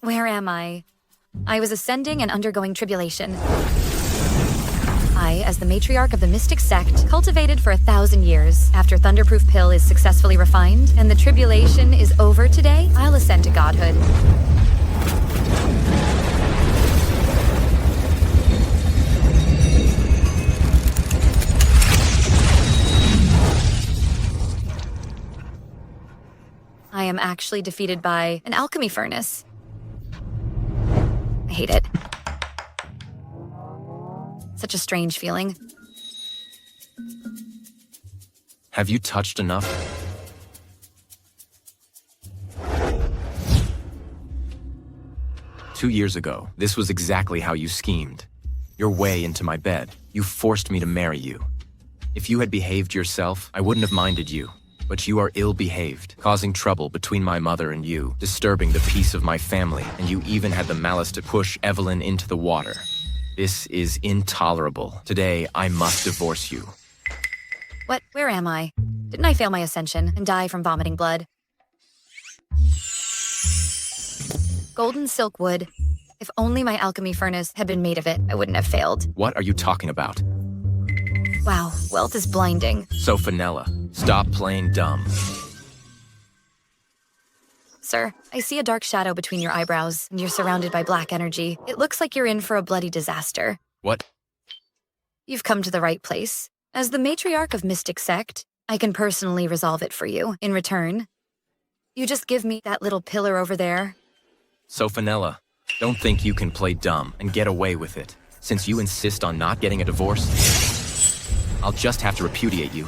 Where am I? I was ascending and undergoing tribulation. I, as the matriarch of the mystic sect, cultivated for 1,000 years. After Thunderproof Pill is successfully refined, and the tribulation is over today, I'll ascend to godhood. I am actually defeated by an alchemy furnace. I hate it. Such a strange feeling. Have you touched enough? Two years ago, this was exactly how you schemed. Your way into my bed. You forced me to marry you. If you had behaved yourself, I wouldn't have minded you. But you are ill-behaved, causing trouble between my mother and you, disturbing the peace of my family, and you even had the malice to push Evelyn into the water. This is intolerable. Today, I must divorce you. What? Where am I? Didn't I fail my ascension and die from vomiting blood? Golden silk wood. If only my alchemy furnace had been made of it, I wouldn't have failed. What are you talking about? Wow, wealth is blinding. So, Fenella, stop playing dumb. Sir, I see a dark shadow between your eyebrows, and you're surrounded by black energy. It looks like you're in for a bloody disaster. What? You've come to the right place. As the matriarch of Mystic Sect, I can personally resolve it for you. In return, you just give me that little pillar over there. So, Fenella, don't think you can play dumb and get away with it. Since you insist on not getting a divorce, I'll just have to repudiate you.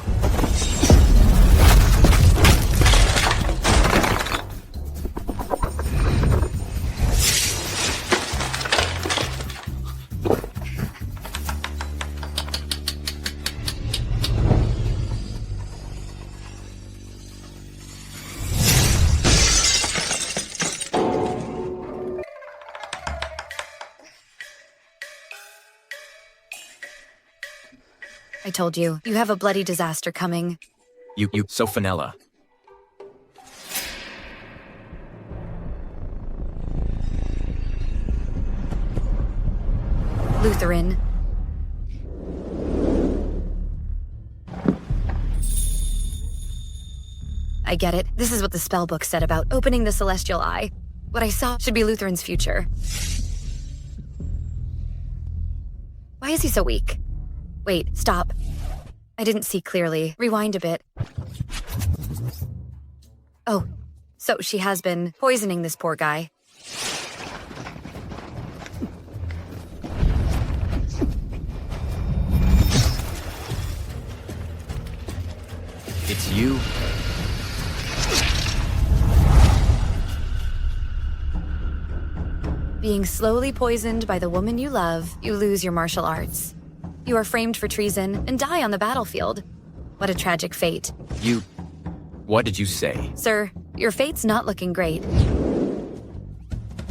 I told you, you have a bloody disaster coming. So, Fenella. Lutheran. I get it. This is what the spellbook said about opening the celestial eye. What I saw should be Lutheran's future. Why is he so weak? Wait, stop. I didn't see clearly. Rewind a bit. Oh, so she has been poisoning this poor guy. It's you. Being slowly poisoned by the woman you love, you lose your martial arts. You are framed for treason and die on the battlefield. What a tragic fate. What did you say? Sir, your fate's not looking great.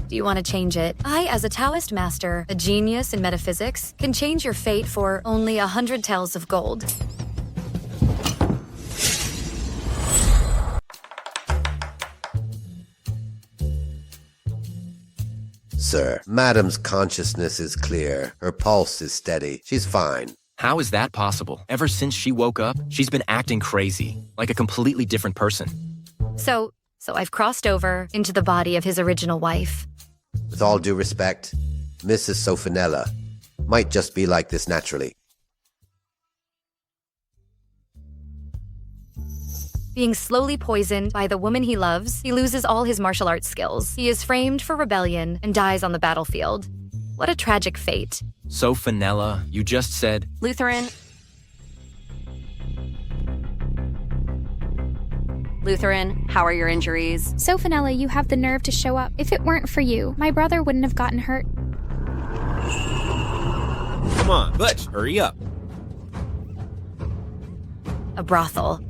Do you want to change it? I, as a Taoist master, a genius in metaphysics, can change your fate for only 100 taels of gold. Sir, Madam's consciousness is clear. Her pulse is steady. She's fine. How is that possible? Ever since she woke up, she's been acting crazy, like a completely different person. So I've crossed over into the body of his original wife. With all due respect, Mrs. Sofinella might just be like this naturally. Being slowly poisoned by the woman he loves, he loses all his martial arts skills. He is framed for rebellion and dies on the battlefield. What a tragic fate. So, Fenella, you just said... Lutheran, how are your injuries? So, Fenella, you have the nerve to show up. If it weren't for you, my brother wouldn't have gotten hurt. Come on, Butch, hurry up. A brothel.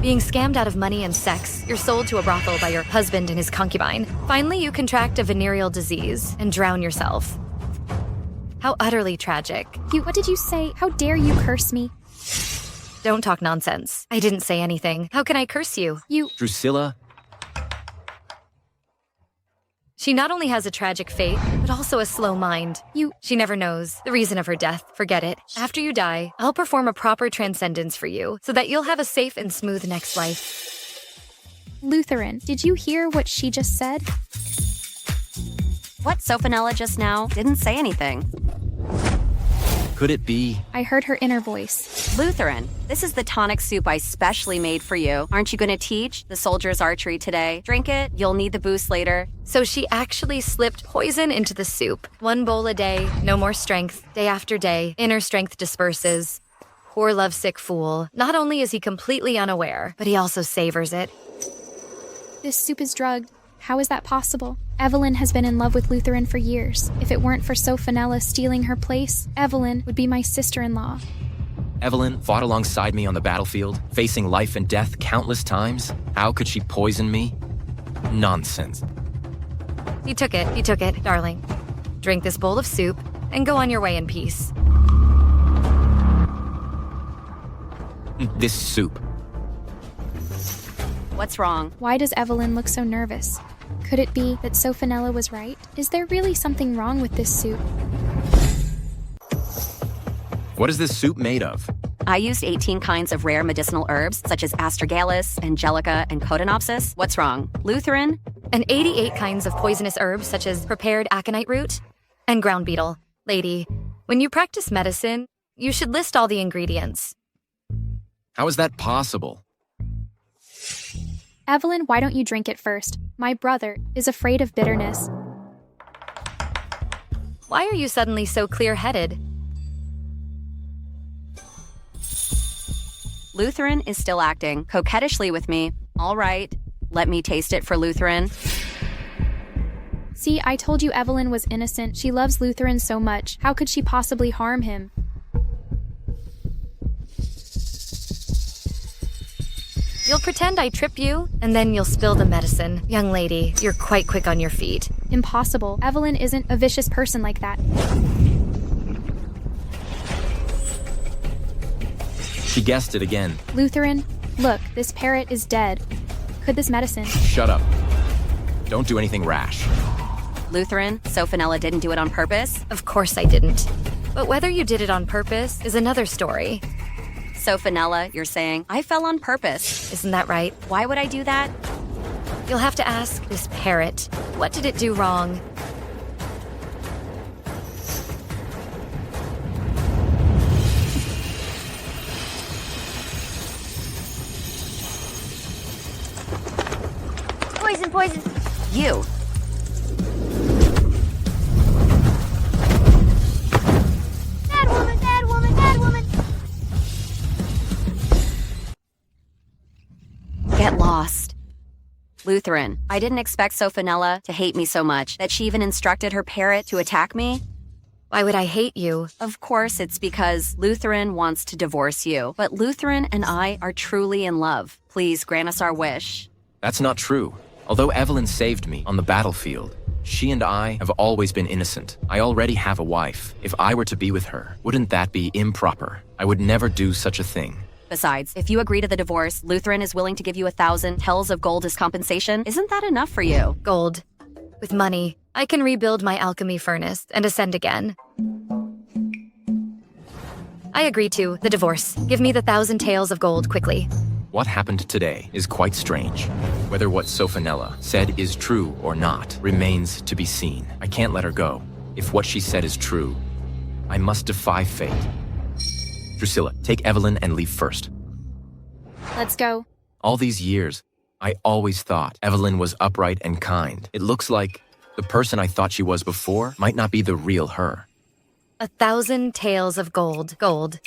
Being scammed out of money and sex, you're sold to a brothel by your husband and his concubine. Finally, you contract a venereal disease and drown yourself. How utterly tragic. What did you say? How dare you curse me? Don't talk nonsense. I didn't say anything. How can I curse you? Drusilla, She not only has a tragic fate, but also a slow mind. She never knows the reason of her death. Forget it. After you die, I'll perform a proper transcendence for you so that you'll have a safe and smooth next life. Lutheran, did you hear what she just said? What, Sophanella just now didn't say anything. could it be? I heard her inner voice. Lutheran, this is the tonic soup I specially made for you. Aren't you going to teach the soldiers archery today? Drink it, you'll need the boost later. So she actually slipped poison into the soup. 1 bowl a day, no more strength. Day after day, inner strength disperses. Poor lovesick fool. Not only is he completely unaware, but he also savors it. This soup is drugged. How is that possible? Evelyn has been in love with Lutheran for years. If it weren't for Sophanella stealing her place, Evelyn would be my sister-in-law. Evelyn fought alongside me on the battlefield, facing life and death countless times. How could she poison me? Nonsense. He took it, darling. Drink this bowl of soup and go on your way in peace. This soup. What's wrong? Why does Evelyn look so nervous? Could it be that Sophanella was right? Is there really something wrong with this soup? What is this soup made of? I used 18 kinds of rare medicinal herbs, such as astragalus, angelica, and codonopsis. What's wrong? Lutheran? And 88 kinds of poisonous herbs such as prepared aconite root and ground beetle. Lady, when you practice medicine, you should list all the ingredients. How is that possible? Evelyn, why don't you drink it first? My brother is afraid of bitterness. Why are you suddenly so clear-headed? Lutheran is still acting coquettishly with me. All right, let me taste it for Lutheran. See, I told you Evelyn was innocent. She loves Lutheran so much. How could she possibly harm him? You'll pretend I trip you, and then you'll spill the medicine. Young lady, you're quite quick on your feet. Impossible. Evelyn isn't a vicious person like that. She guessed it again. Lutheran, look, this parrot is dead. Could this medicine... Shut up. Don't do anything rash. Lutheran, Sophanella didn't do it on purpose. Of course I didn't. But whether you did it on purpose is another story. Sophanella, you're saying, I fell on purpose. Isn't that right? Why would I do that? You'll have to ask this parrot. What did it do wrong? Poison, poison. You. Bad woman, bad woman, bad woman. Get lost. Lutheran, I didn't expect Sophanella to hate me so much that she even instructed her parrot to attack me. Why would I hate you? Of course, it's because Lutheran wants to divorce you. But Lutheran and I are truly in love. Please grant us our wish. That's not true. Although Evelyn saved me on the battlefield, she and I have always been innocent. I already have a wife. If I were to be with her, wouldn't that be improper? I would never do such a thing. Besides, if you agree to the divorce, Lutheran is willing to give you 1,000 tells of gold as compensation. Isn't that enough for you? Gold. With money, I can rebuild my alchemy furnace and ascend again. I agree to the divorce. Give me the 1,000 taels of gold quickly. What happened today is quite strange. Whether what Sophanella said is true or not remains to be seen. I can't let her go. If what she said is true, I must defy fate. Drusilla, take Evelyn and leave first. Let's go. All these years, I always thought Evelyn was upright and kind. It looks like the person I thought she was before might not be the real her. 1,000 taels of gold. Gold.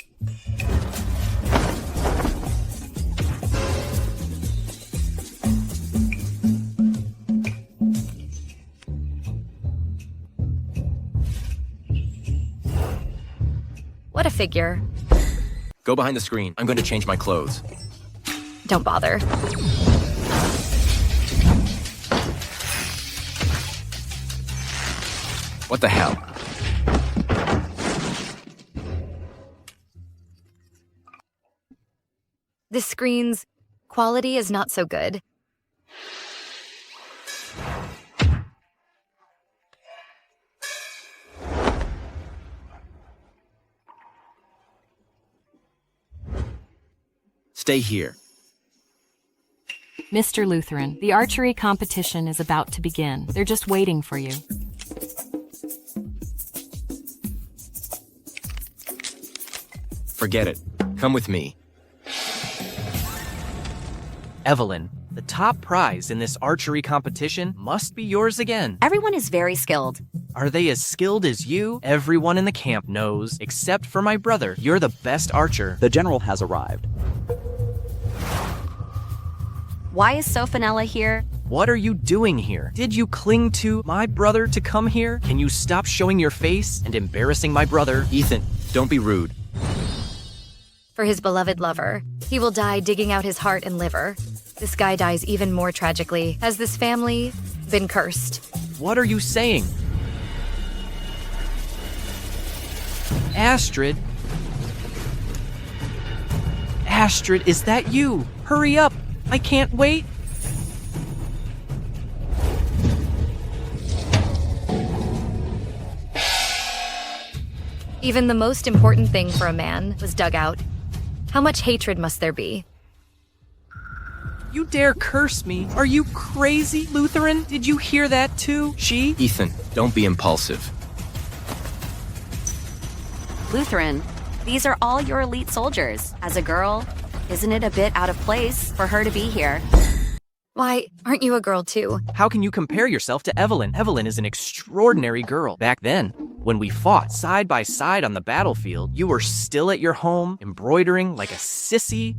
What a figure. Go behind the screen. I'm going to change my clothes. Don't bother. What the hell? This screen's quality is not so good. Stay here. Mr. Lutheran, the archery competition is about to begin. They're just waiting for you. Forget it. Come with me. Evelyn, the top prize in this archery competition must be yours again. Everyone is very skilled. Are they as skilled as you? Everyone in the camp knows, except for my brother. You're the best archer. The general has arrived. Why is Sophonella here? What are you doing here? Did you cling to my brother to come here? Can you stop showing your face and embarrassing my brother? Ethan, don't be rude. For his beloved lover, he will die digging out his heart and liver. This guy dies even more tragically. Has this family been cursed? What are you saying? Astrid? Astrid, is that you? Hurry up! I can't wait! Even the most important thing for a man was dug out. How much hatred must there be? You dare curse me? Are you crazy, Lutheran? Did you hear that too? She? Ethan, don't be impulsive. Lutheran, these are all your elite soldiers. As a girl, isn't it a bit out of place for her to be here? Why, aren't you a girl too? How can you compare yourself to Evelyn? Evelyn is an extraordinary girl. Back then, when we fought side by side on the battlefield, you were still at your home, embroidering like a sissy.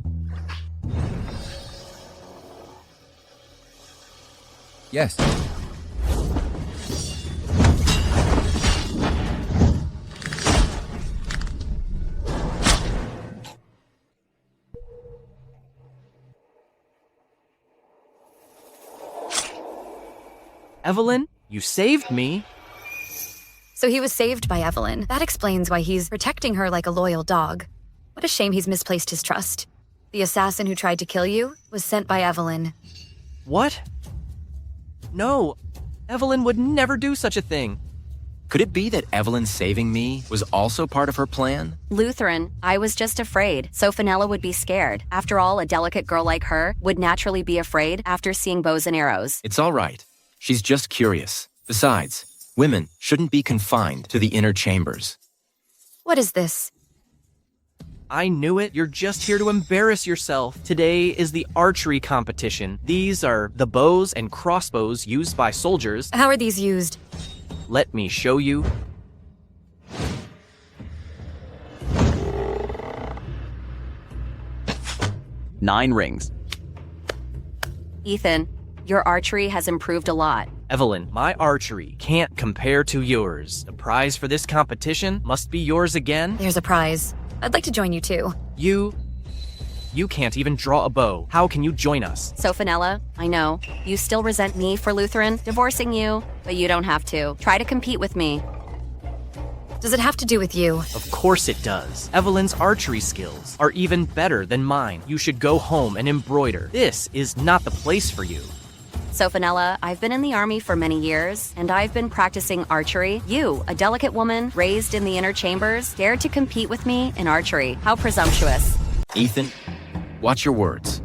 Yes. Evelyn, you saved me. So he was saved by Evelyn. That explains why he's protecting her like a loyal dog. What a shame he's misplaced his trust. The assassin who tried to kill you was sent by Evelyn. What? No, Evelyn would never do such a thing. Could it be that Evelyn saving me was also part of her plan? Lutheran, I was just afraid. Sophonella would be scared. After all, a delicate girl like her would naturally be afraid after seeing bows and arrows. It's all right. She's just curious. Besides, women shouldn't be confined to the inner chambers. What is this? I knew it. You're just here to embarrass yourself. Today is the archery competition. These are the bows and crossbows used by soldiers. How are these used? Let me show you. Nine rings. Ethan, your archery has improved a lot. Evelyn, my archery can't compare to yours. The prize for this competition must be yours again. There's a prize. I'd like to join you too. You can't even draw a bow. How can you join us? Sophonella, I know, you still resent me for Lutheran divorcing you, but you don't have to. Try to compete with me. Does it have to do with you? Of course it does. Evelyn's archery skills are even better than mine. You should go home and embroider. This is not the place for you. Sophonella, I've been in the army for many years, and I've been practicing archery. You, a delicate woman raised in the inner chambers, dared to compete with me in archery. How presumptuous. Ethan, watch your words.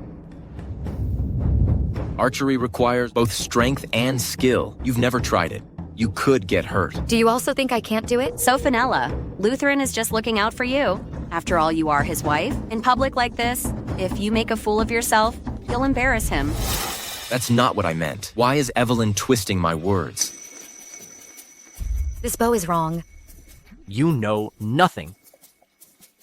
Archery requires both strength and skill. You've never tried it. You could get hurt. Do you also think I can't do it? Sophonella, Lutheran is just looking out for you. After all, you are his wife. In public like this, if you make a fool of yourself, you'll embarrass him. That's not what I meant. Why is Evelyn twisting my words? This bow is wrong. You know nothing.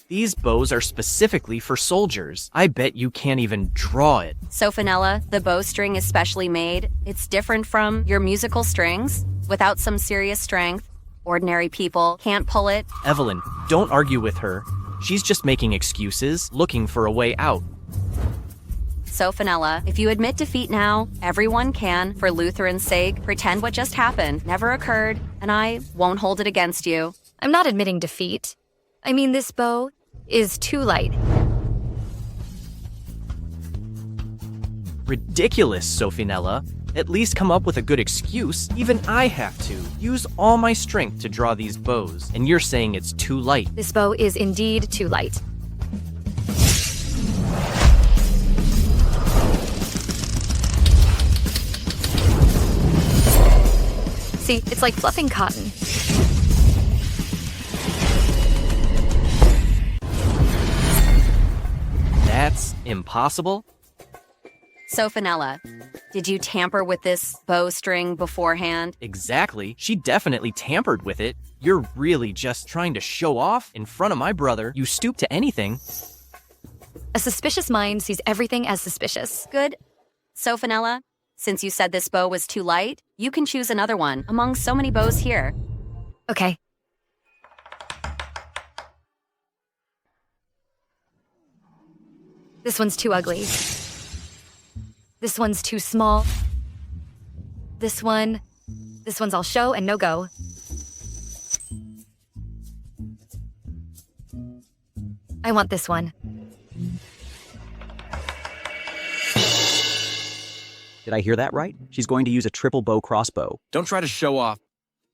These bows are specifically for soldiers. I bet you can't even draw it. Sophonella, the bowstring is specially made. It's different from your musical strings. Without some serious strength, ordinary people can't pull it. Evelyn, don't argue with her. She's just making excuses, looking for a way out. Sophonella, if you admit defeat now, everyone can, for Lutheran's sake, pretend what just happened never occurred, and I won't hold it against you. I'm not admitting defeat. I mean, this bow is too light. ridiculous, Sophinella. At least come up with a good excuse. Even I have to use all my strength to draw these bows, and you're saying it's too light. This bow is indeed too light. See, it's like fluffing cotton. That's impossible? Sophinella, did you tamper with this bowstring beforehand? Exactly. She definitely tampered with it. You're really just trying to show off in front of my brother. You stoop to anything. A suspicious mind sees everything as suspicious. Good. Sophinella, since you said this bow was too light, you can choose another one among so many bows here. Okay. This one's too ugly. This one's too small. This one's all show and no go. I want this one. Did I hear that right? She's going to use a triple bow crossbow. Don't try to show off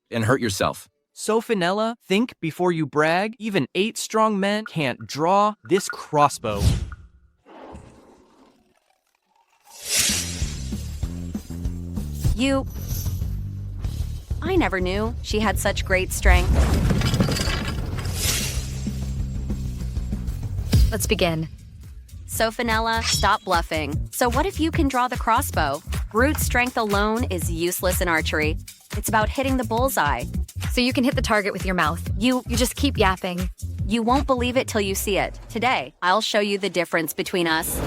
and hurt yourself. Sophinella, think before you brag. Even 8 strong men can't draw this crossbow. I never knew she had such great strength. Let's begin. Sophinella, stop bluffing. So what if you can draw the crossbow? Brute strength alone is useless in archery. It's about hitting the bullseye. So you can hit the target with your mouth. You just keep yapping. You won't believe it till you see it. Today, I'll show you the difference between us.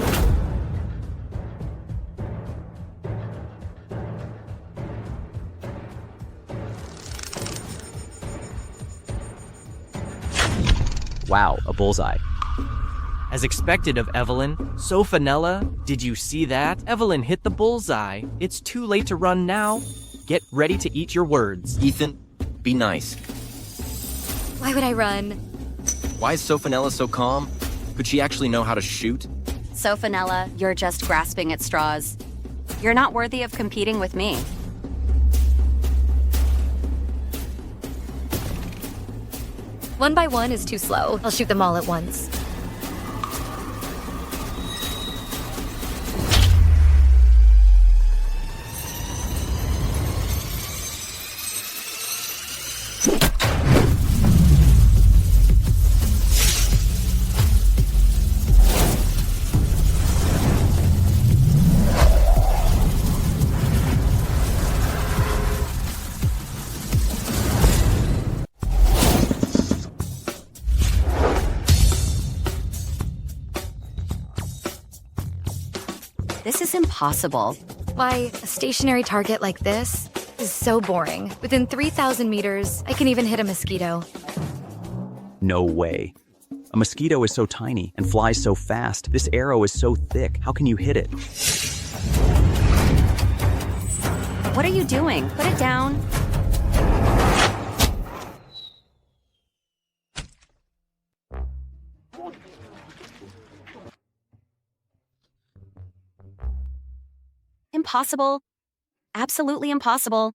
Wow, a bullseye. As expected of Evelyn, Sophinella, did you see that? Evelyn hit the bullseye. It's too late to run now. Get ready to eat your words. Ethan, be nice. Why would I run? Why is Sophinella so calm? Could she actually know how to shoot? Sophinella, you're just grasping at straws. You're not worthy of competing with me. One by one is too slow. I'll shoot them all at once. This is impossible. Why, a stationary target like this is so boring. Within 3,000 meters, I can even hit a mosquito. No way. A mosquito is so tiny and flies so fast. This arrow is so thick. How can you hit it? What are you doing? Put it down. Impossible. Absolutely impossible.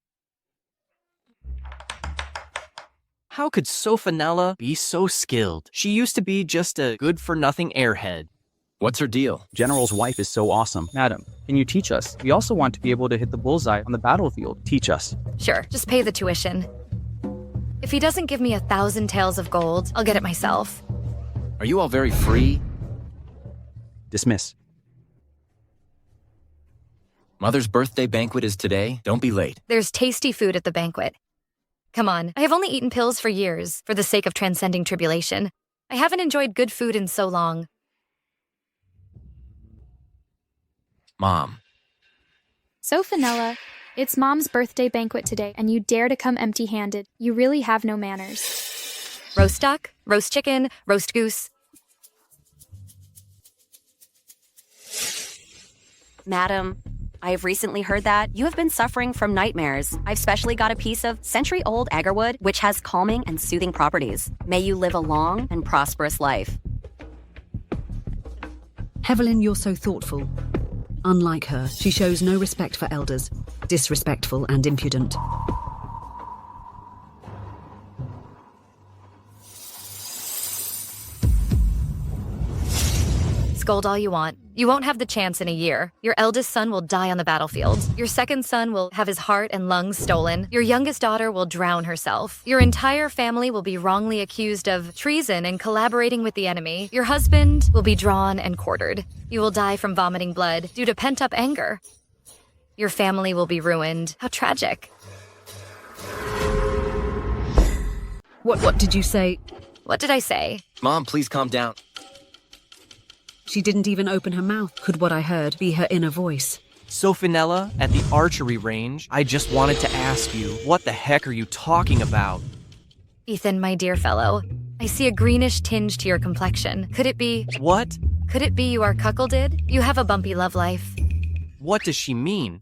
How could Sophinella be so skilled? She used to be just a good-for-nothing airhead. What's her deal? General's wife is so awesome. Madam, can you teach us? We also want to be able to hit the bullseye on the battlefield. Teach us. Sure, just pay the tuition. If he doesn't give me 1,000 taels of gold, I'll get it myself. Are you all very free? Dismiss. Mother's birthday banquet is today. Don't be late. There's tasty food at the banquet. Come on, I have only eaten pills for years, for the sake of transcending tribulation. I haven't enjoyed good food in so long. Mom. Sophinella, it's Mom's birthday banquet today, and you dare to come empty-handed. You really have no manners. Roast duck, roast chicken, roast goose. Madam, I have recently heard that you have been suffering from nightmares. I've specially got a piece of century-old agarwood, which has calming and soothing properties. May you live a long and prosperous life. Evelyn, you're so thoughtful. Unlike her, she shows no respect for elders, disrespectful and impudent. Scold all you want. You won't have the chance in a year. Your eldest son will die on the battlefield. Your second son will have his heart and lungs stolen. Your youngest daughter will drown herself. Your entire family will be wrongly accused of treason and collaborating with the enemy. Your husband will be drawn and quartered. You will die from vomiting blood due to pent-up anger. Your family will be ruined. How tragic. What did you say? What did I say? Mom, please calm down. She didn't even open her mouth. Could what I heard be her inner voice? Sophonella, at the archery range, I just wanted to ask you, what the heck are you talking about? Ethan, my dear fellow, I see a greenish tinge to your complexion. Could it be... What? Could it be you are cuckolded? You have a bumpy love life. What does she mean?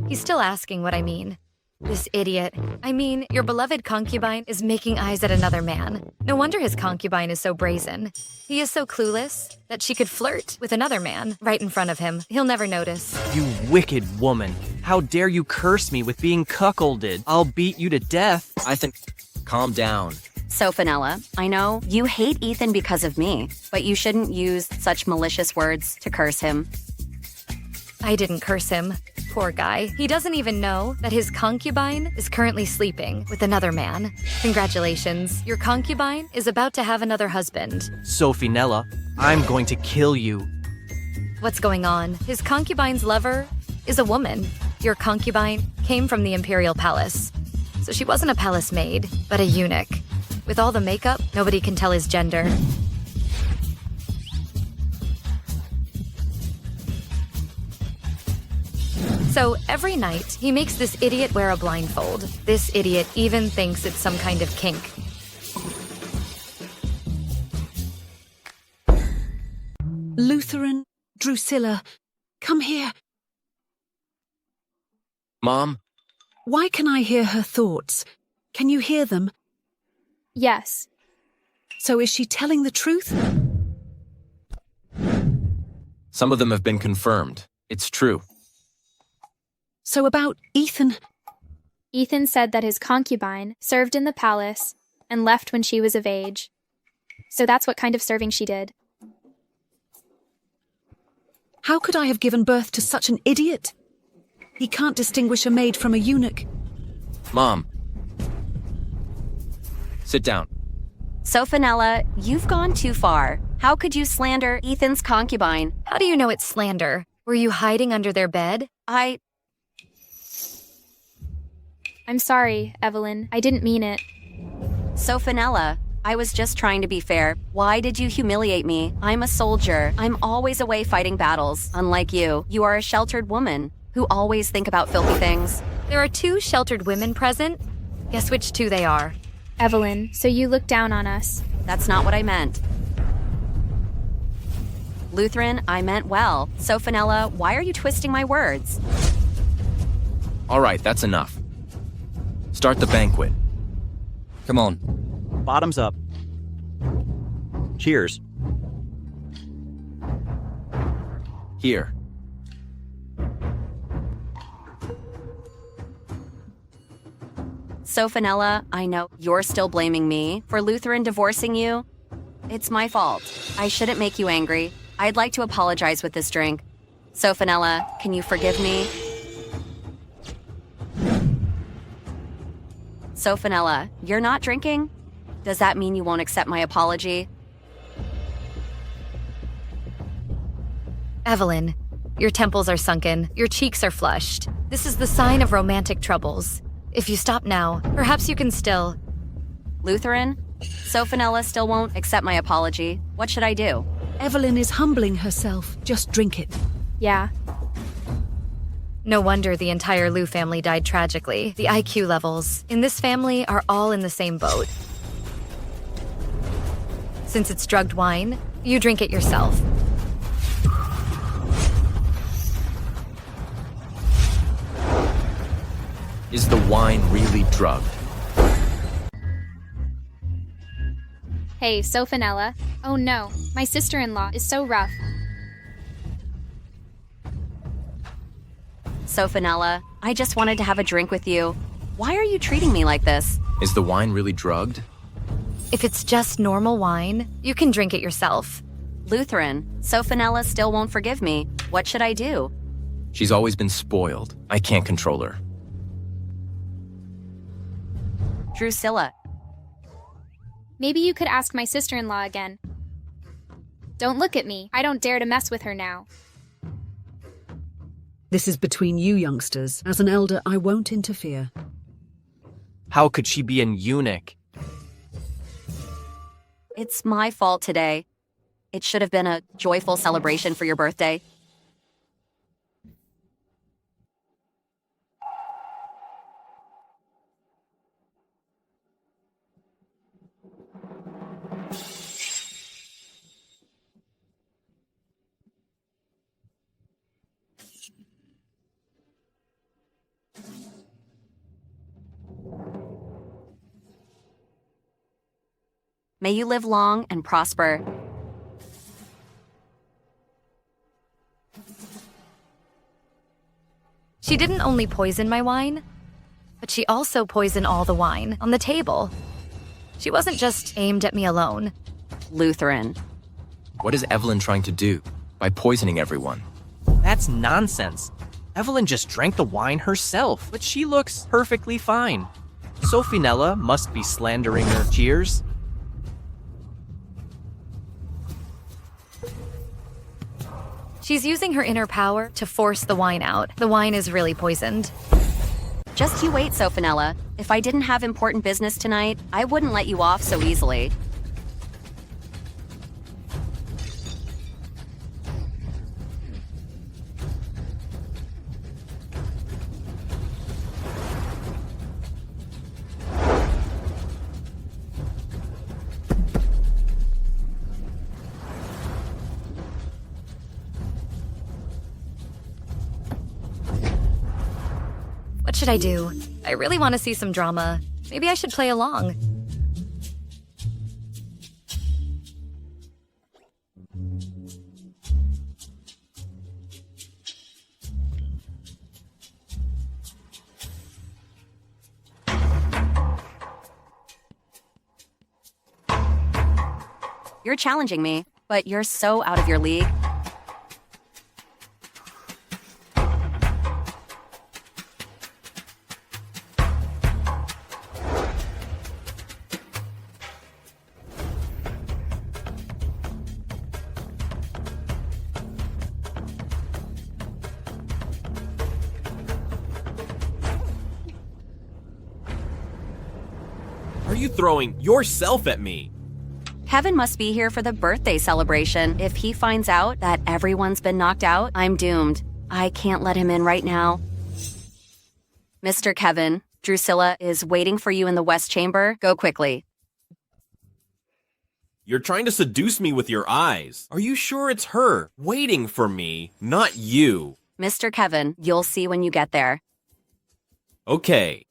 He's still asking what I mean. This idiot. I mean, your beloved concubine is making eyes at another man. No wonder his concubine is so brazen. He is so clueless that she could flirt with another man right in front of him. He'll never notice. You wicked woman. How dare you curse me with being cuckolded? I'll beat you to death. I think... Calm down. Sophonella, I know you hate Ethan because of me, but you shouldn't use such malicious words to curse him. I didn't curse him. Poor guy. He doesn't even know that his concubine is currently sleeping with another man. Congratulations. Your concubine is about to have another husband. Sophonella, I'm going to kill you. What's going on? His concubine's lover is a woman. Your concubine came from the imperial palace. So she wasn't a palace maid, but a eunuch. With all the makeup, nobody can tell his gender. So every night, he makes this idiot wear a blindfold. This idiot even thinks it's some kind of kink. Lutheran, Drusilla, come here. Mom? Why can I hear her thoughts? Can you hear them? Yes. So is she telling the truth? Some of them have been confirmed. It's true. So about Ethan? Ethan said that his concubine served in the palace and left when she was of age. So that's what kind of serving she did. How could I have given birth to such an idiot? He can't distinguish a maid from a eunuch. Mom. Sit down. Sophonella, you've gone too far. How could you slander Ethan's concubine? How do you know it's slander? Were you hiding under their bed? I'm sorry, Evelyn. I didn't mean it. Sophonella, I was just trying to be fair. Why did you humiliate me? I'm a soldier. I'm always away fighting battles. Unlike you, you are a sheltered woman who always think about filthy things. There are 2 sheltered women present. Guess which 2 they are. Evelyn, so you look down on us. That's not what I meant. Lutheran, I meant well. Sophonella, why are you twisting my words? All right, that's enough. Start the banquet. Come on. Bottoms up. Cheers. Here. Sophonella, I know you're still blaming me for Lutheran divorcing you. It's my fault. I shouldn't make you angry. I'd like to apologize with this drink. Sophonella, can you forgive me? Sophonella, you're not drinking? Does that mean you won't accept my apology? Evelyn, your temples are sunken, your cheeks are flushed. This is the sign of romantic troubles. If you stop now, perhaps you can still... Lutheran? Sophonella still won't accept my apology. What should I do? Evelyn is humbling herself. Just drink it. Yeah. No wonder the entire Liu family died tragically. The IQ levels in this family are all in the same boat. Since it's drugged wine, you drink it yourself. Is the wine really drugged? Hey, Sophonella. Oh no, my sister-in-law is so rough. So, Fenella, I just wanted to have a drink with you. Why are you treating me like this? Is the wine really drugged? If it's just normal wine, you can drink it yourself. Lutheran, so Fenella still won't forgive me. What should I do? She's always been spoiled. I can't control her. Drusilla. Maybe you could ask my sister-in-law again. Don't look at me. I don't dare to mess with her now. This is between you youngsters. As an elder, I won't interfere. How could she be an eunuch? It's my fault today. It should have been a joyful celebration for your birthday. May you live long and prosper. She didn't only poison my wine, but she also poisoned all the wine on the table. She wasn't just aimed at me alone. Lutheran. What is Evelyn trying to do by poisoning everyone? That's nonsense. Evelyn just drank the wine herself, but she looks perfectly fine. So Fenella must be slandering her. Cheers. She's using her inner power to force the wine out. The wine is really poisoned. Just you wait, Sophanella. If I didn't have important business tonight, I wouldn't let you off so easily. What should I do? I really want to see some drama. Maybe I should play along. You're challenging me, but you're so out of your league. Are you throwing yourself at me? Kevin must be here for the birthday celebration. If he finds out that everyone's been knocked out, I'm doomed. I can't let him in right now. Mr. Kevin, Drusilla is waiting for you in the West Chamber. Go quickly. You're trying to seduce me with your eyes. Are you sure it's her waiting for me, not you? Mr. Kevin, you'll see when you get there. Okay.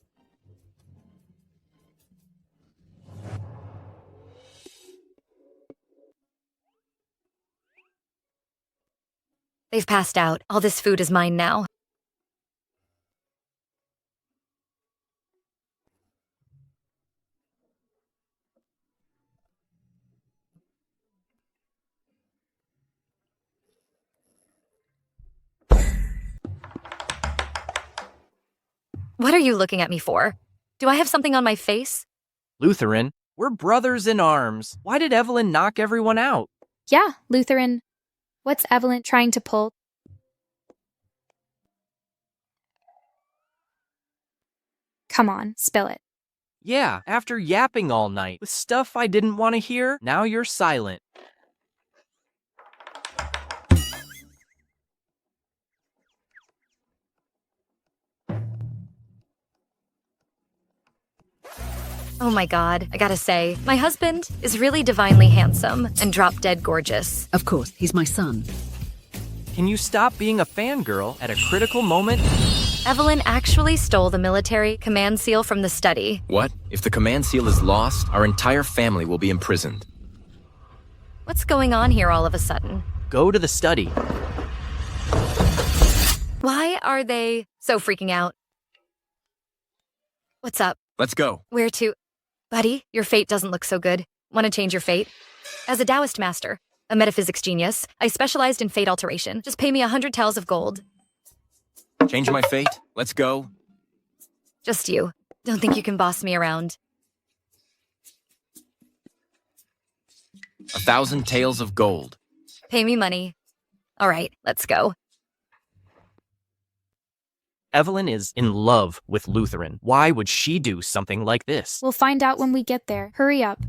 They've passed out. All this food is mine now. What are you looking at me for? Do I have something on my face? Lutheran, we're brothers in arms. Why did Evelyn knock everyone out? Yeah, Lutheran. What's Evelyn trying to pull? Come on, spill it. Yeah, after yapping all night with stuff I didn't want to hear, now you're silent. Oh my god, I gotta say, my husband is really divinely handsome and drop-dead gorgeous. Of course, he's my son. Can you stop being a fangirl at a critical moment? Evelyn actually stole the military command seal from the study. What? If the command seal is lost, our entire family will be imprisoned. What's going on here all of a sudden? Go to the study. Why are they so freaking out? What's up? Let's go. Where to? Buddy, your fate doesn't look so good. Want to change your fate? As a Taoist master, a metaphysics genius, I specialized in fate alteration. Just pay me 100 taels of gold. Change my fate? Let's go. Just you. Don't think you can boss me around. 1,000 taels of gold. Pay me money. All right, let's go. Evelyn is in love with Lutheran. Why would she do something like this? We'll find out when we get there. Hurry up.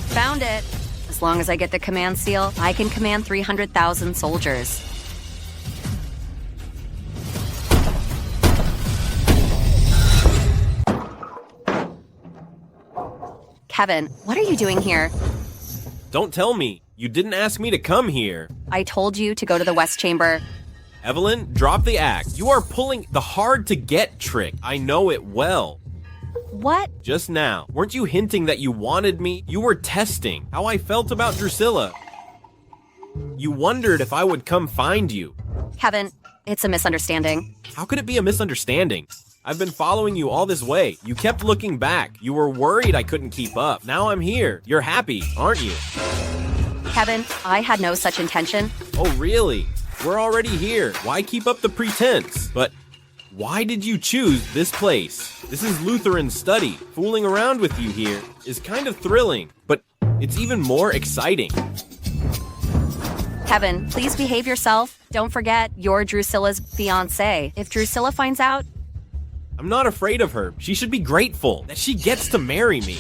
Found it. As long as I get the command seal, I can command 300,000 soldiers. Kevin, what are you doing here? Don't tell me. You didn't ask me to come here. I told you to go to the West Chamber. Evelyn, drop the act. You are pulling the hard-to-get trick. I know it well. What? Just now. Weren't you hinting that you wanted me? You were testing how I felt about Drusilla. You wondered if I would come find you. Kevin, it's a misunderstanding. How could it be a misunderstanding? I've been following you all this way. You kept looking back. You were worried I couldn't keep up. Now I'm here. You're happy, aren't you? Kevin, I had no such intention. Oh, really? We're already here. Why keep up the pretense? But why did you choose this place? This is Lutheran's study. Fooling around with you here is kind of thrilling, but it's even more exciting. Kevin, please behave yourself. Don't forget, you're Drusilla's fiancé. If Drusilla finds out... I'm not afraid of her. She should be grateful that she gets to marry me.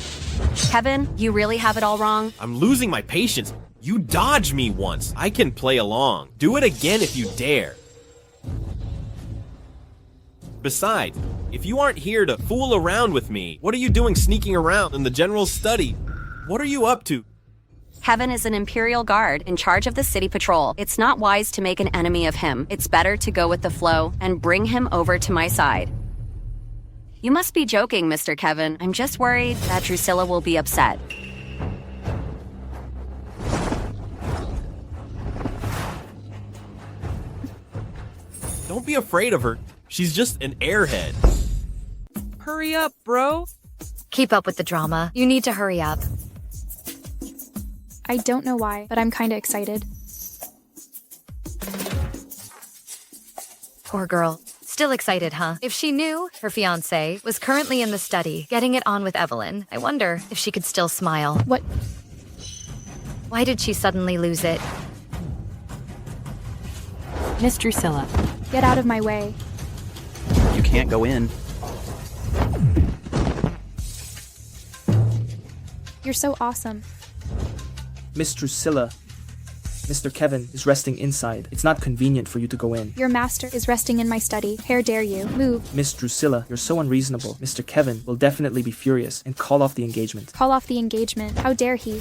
Kevin, you really have it all wrong. I'm losing my patience. You dodged me once. I can play along. Do it again if you dare. Besides, if you aren't here to fool around with me, what are you doing sneaking around in the general's study? What are you up to? Kevin is an Imperial Guard in charge of the city patrol. It's not wise to make an enemy of him. It's better to go with the flow and bring him over to my side. You must be joking, Mr. Kevin. I'm just worried that Drusilla will be upset. Don't be afraid of her. She's just an airhead. Hurry up, bro. Keep up with the drama. You need to hurry up. I don't know why, but I'm kinda excited. Poor girl. Still excited, huh? If she knew her fiancé was currently in the study, getting it on with Evelyn, I wonder if she could still smile. What? Why did she suddenly lose it? Miss Drusilla. Get out of my way. You can't go in. You're so awesome. Miss Drusilla, Mr. Kevin is resting inside. It's not convenient for you to go in. Your master is resting in my study. How dare you? Move. Miss Drusilla, you're so unreasonable. Mr. Kevin will definitely be furious and call off the engagement. Call off the engagement. How dare he?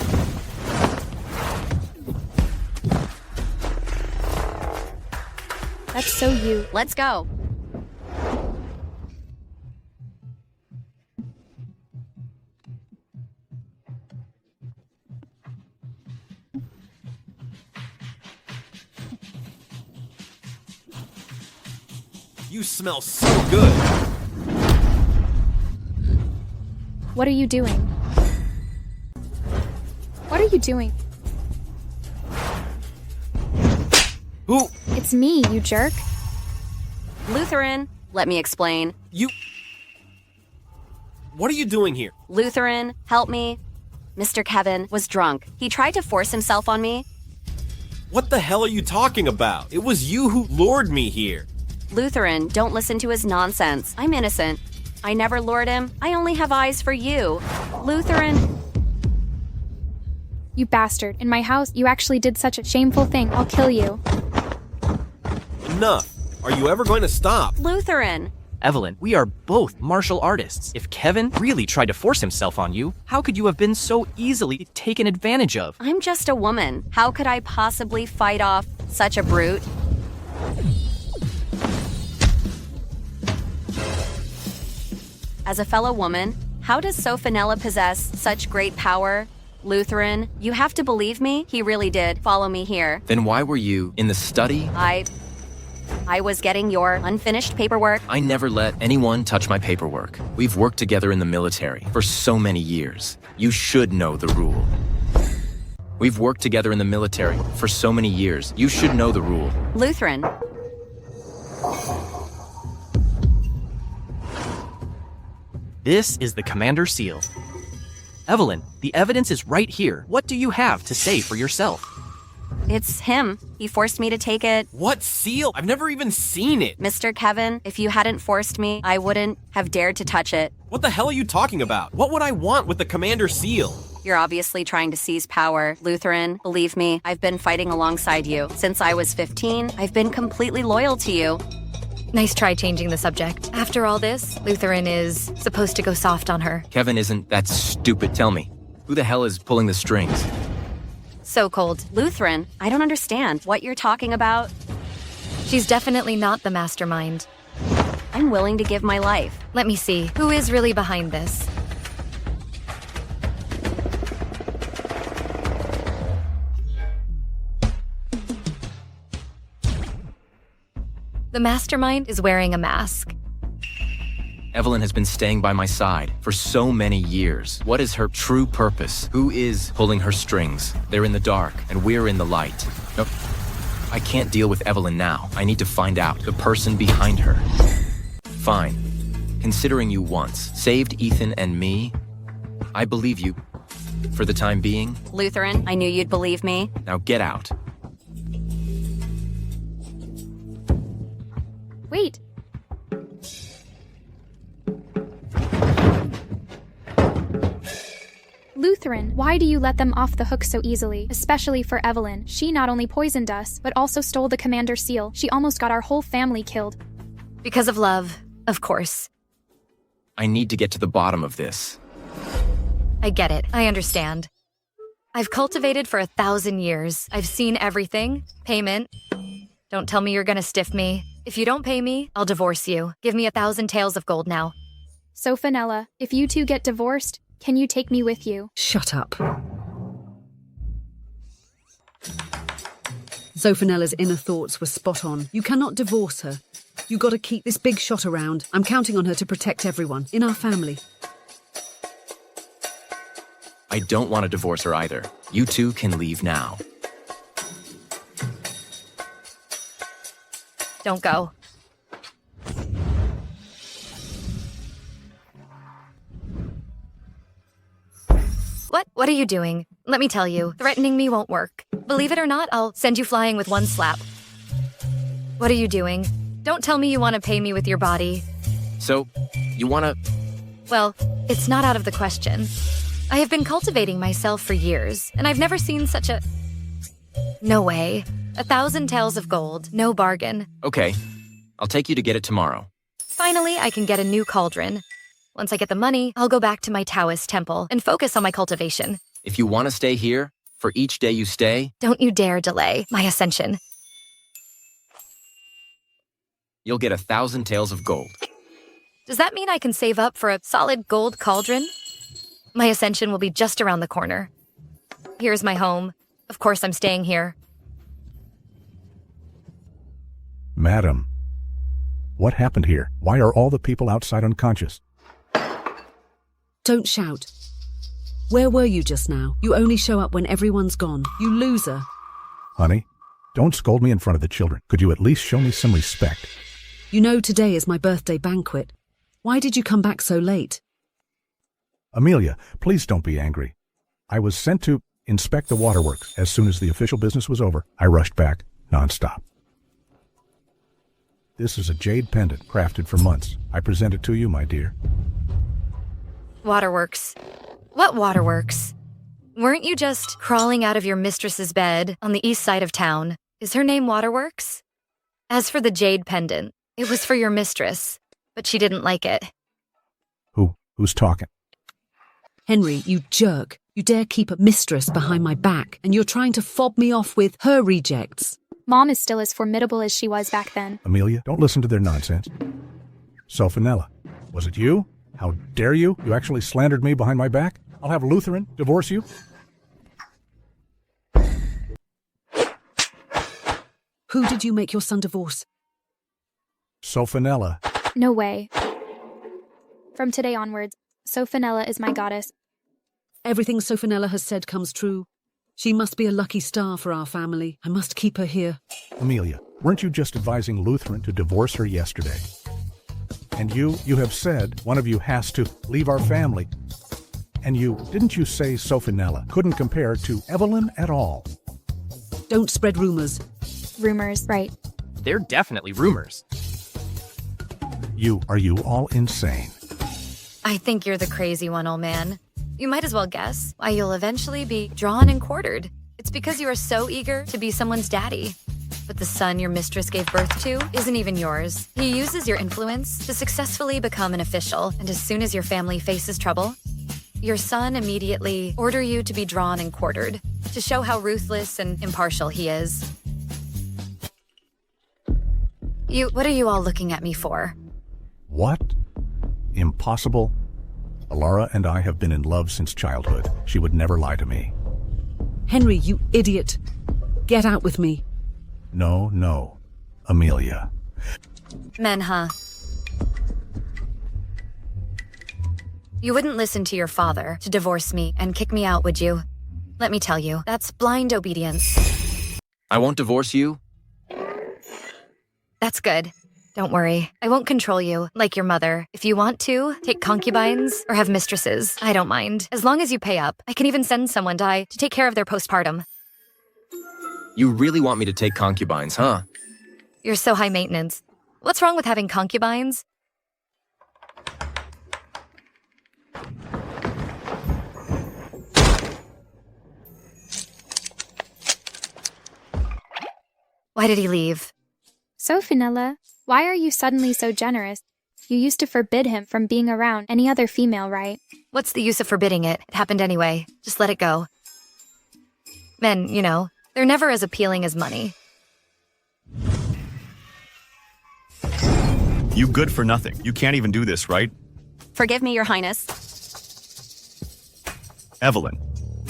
That's so you. Let's go. You smell so good. What are you doing? What are you doing? Who? It's me, you jerk. Lutheran, let me explain. You... What are you doing here? Lutheran, help me. Mr. Kevin was drunk. He tried to force himself on me. What the hell are you talking about? It was you who lured me here. Lutheran, don't listen to his nonsense. I'm innocent. I never lured him. I only have eyes for you. Lutheran... You bastard. In my house, you actually did such a shameful thing. I'll kill you. Enough. Are you ever going to stop? Lutheran! Evelyn, we are both martial artists. If Kevin really tried to force himself on you, how could you have been so easily taken advantage of? I'm just a woman. How could I possibly fight off such a brute? As a fellow woman, how does Sophanella possess such great power? Lutheran, you have to believe me, he really did follow me here. Then why were you in the study? I was getting your unfinished paperwork. I never let anyone touch my paperwork. We've worked together in the military for so many years. You should know the rule. We've worked together in the military for so many years. You should know the rule. Lutheran. This is the Commander Seal. Evelyn, the evidence is right here. What do you have to say for yourself? It's him. He forced me to take it. What seal? I've never even seen it. Mr. Kevin, if you hadn't forced me, I wouldn't have dared to touch it. What the hell are you talking about? What would I want with the Commander Seal? You're obviously trying to seize power. Lutheran, believe me, I've been fighting alongside you. Since I was 15, I've been completely loyal to you. Nice try changing the subject. After all this, Lutheran is supposed to go soft on her. Kevin isn't that stupid. Tell me, who the hell is pulling the strings? So cold. Lutheran, I don't understand what you're talking about. She's definitely not the mastermind. I'm willing to give my life. Let me see. Who is really behind this? The mastermind is wearing a mask. Evelyn has been staying by my side for so many years. What is her true purpose? Who is pulling her strings? They're in the dark, and we're in the light. Nope. I can't deal with Evelyn now. I need to find out the person behind her. Fine. Considering you once saved Ethan and me, I believe you. For the time being. Lutheran, I knew you'd believe me. Now get out. Wait. Lutheran, why do you let them off the hook so easily? Especially for Evelyn. She not only poisoned us, but also stole the Commander Seal. She almost got our whole family killed. Because of love, of course. I need to get to the bottom of this. I get it. I understand. I've cultivated for 1,000 years. I've seen everything. Payment. Don't tell me you're gonna stiff me. If you don't pay me, I'll divorce you. Give me 1,000 taels of gold now. Sophanella, if you two get divorced, can you take me with you? Shut up. Zophanella's inner thoughts were spot on. You cannot divorce her. You gotta keep this big shot around. I'm counting on her to protect everyone in our family. I don't want to divorce her either. You two can leave now. Don't go. What are you doing? Let me tell you, threatening me won't work. Believe it or not, I'll send you flying with one slap. What are you doing? Don't tell me you want to pay me with your body. So, you want to... Well, it's not out of the question. I have been cultivating myself for years, and I've never seen such a... No way. 1,000 taels of gold, no bargain. Okay, I'll take you to get it tomorrow. Finally, I can get a new cauldron. Once I get the money, I'll go back to my Taoist temple and focus on my cultivation. If you want to stay here, for each day you stay... Don't you dare delay my ascension. You'll get 1,000 taels of gold. Does that mean I can save up for a solid gold cauldron? My ascension will be just around the corner. Here's my home. Of course I'm staying here. Madam, what happened here? Why are all the people outside unconscious? Don't shout. Where were you just now? You only show up when everyone's gone. You loser. Honey, don't scold me in front of the children. Could you at least show me some respect? You know today is my birthday banquet. Why did you come back so late? Amelia, please don't be angry. I was sent to inspect the waterworks. As soon as the official business was over, I rushed back nonstop. This is a jade pendant crafted for months. I present it to you, my dear. Waterworks. What waterworks? weren't you just crawling out of your mistress's bed on the east side of town? Is her name Waterworks? As for the jade pendant, it was for your mistress, but she didn't like it. Who's talking? Henry, you jerk. You dare keep a mistress behind my back, and you're trying to fob me off with her rejects. Mom is still as formidable as she was back then. Amelia, don't listen to their nonsense. Sophanella, was it you? How dare you? You actually slandered me behind my back? I'll have Lutheran divorce you. Who did you make your son divorce? Sophanella. No way. From today onwards, Sophanella is my goddess. Everything Sophanella has said comes true. She must be a lucky star for our family. I must keep her here. Amelia, weren't you just advising Lutheran to divorce her yesterday? And you have said one of you has to leave our family. And didn't you say Sophanella couldn't compare to Evelyn at all? Don't spread rumors. Rumors, right. They're definitely rumors. Are you all insane? I think you're the crazy one, old man. You might as well guess why you'll eventually be drawn and quartered. It's because you are so eager to be someone's daddy. But the son your mistress gave birth to isn't even yours. He uses your influence to successfully become an official, and as soon as your family faces trouble, your son immediately order you to be drawn and quartered to show how ruthless and impartial he is. What are you all looking at me for? What? Impossible? Alara and I have been in love since childhood. She would never lie to me. Henry, you idiot. Get out with me. No. Amelia. Men, huh? You wouldn't listen to your father to divorce me and kick me out, would you? Let me tell you, that's blind obedience. I won't divorce you. That's good. Don't worry. I won't control you, like your mother. If you want to, take concubines or have mistresses. I don't mind. As long as you pay up. I can even send someone to take care of their postpartum. You really want me to take concubines, huh? You're so high maintenance. What's wrong with having concubines? Why did he leave? Sophanella, why are you suddenly so generous? You used to forbid him from being around any other female, right? What's the use of forbidding it? It happened anyway. Just let it go. Men, they're never as appealing as money. You good for nothing. You can't even do this, right? Forgive me, Your Highness. Evelyn,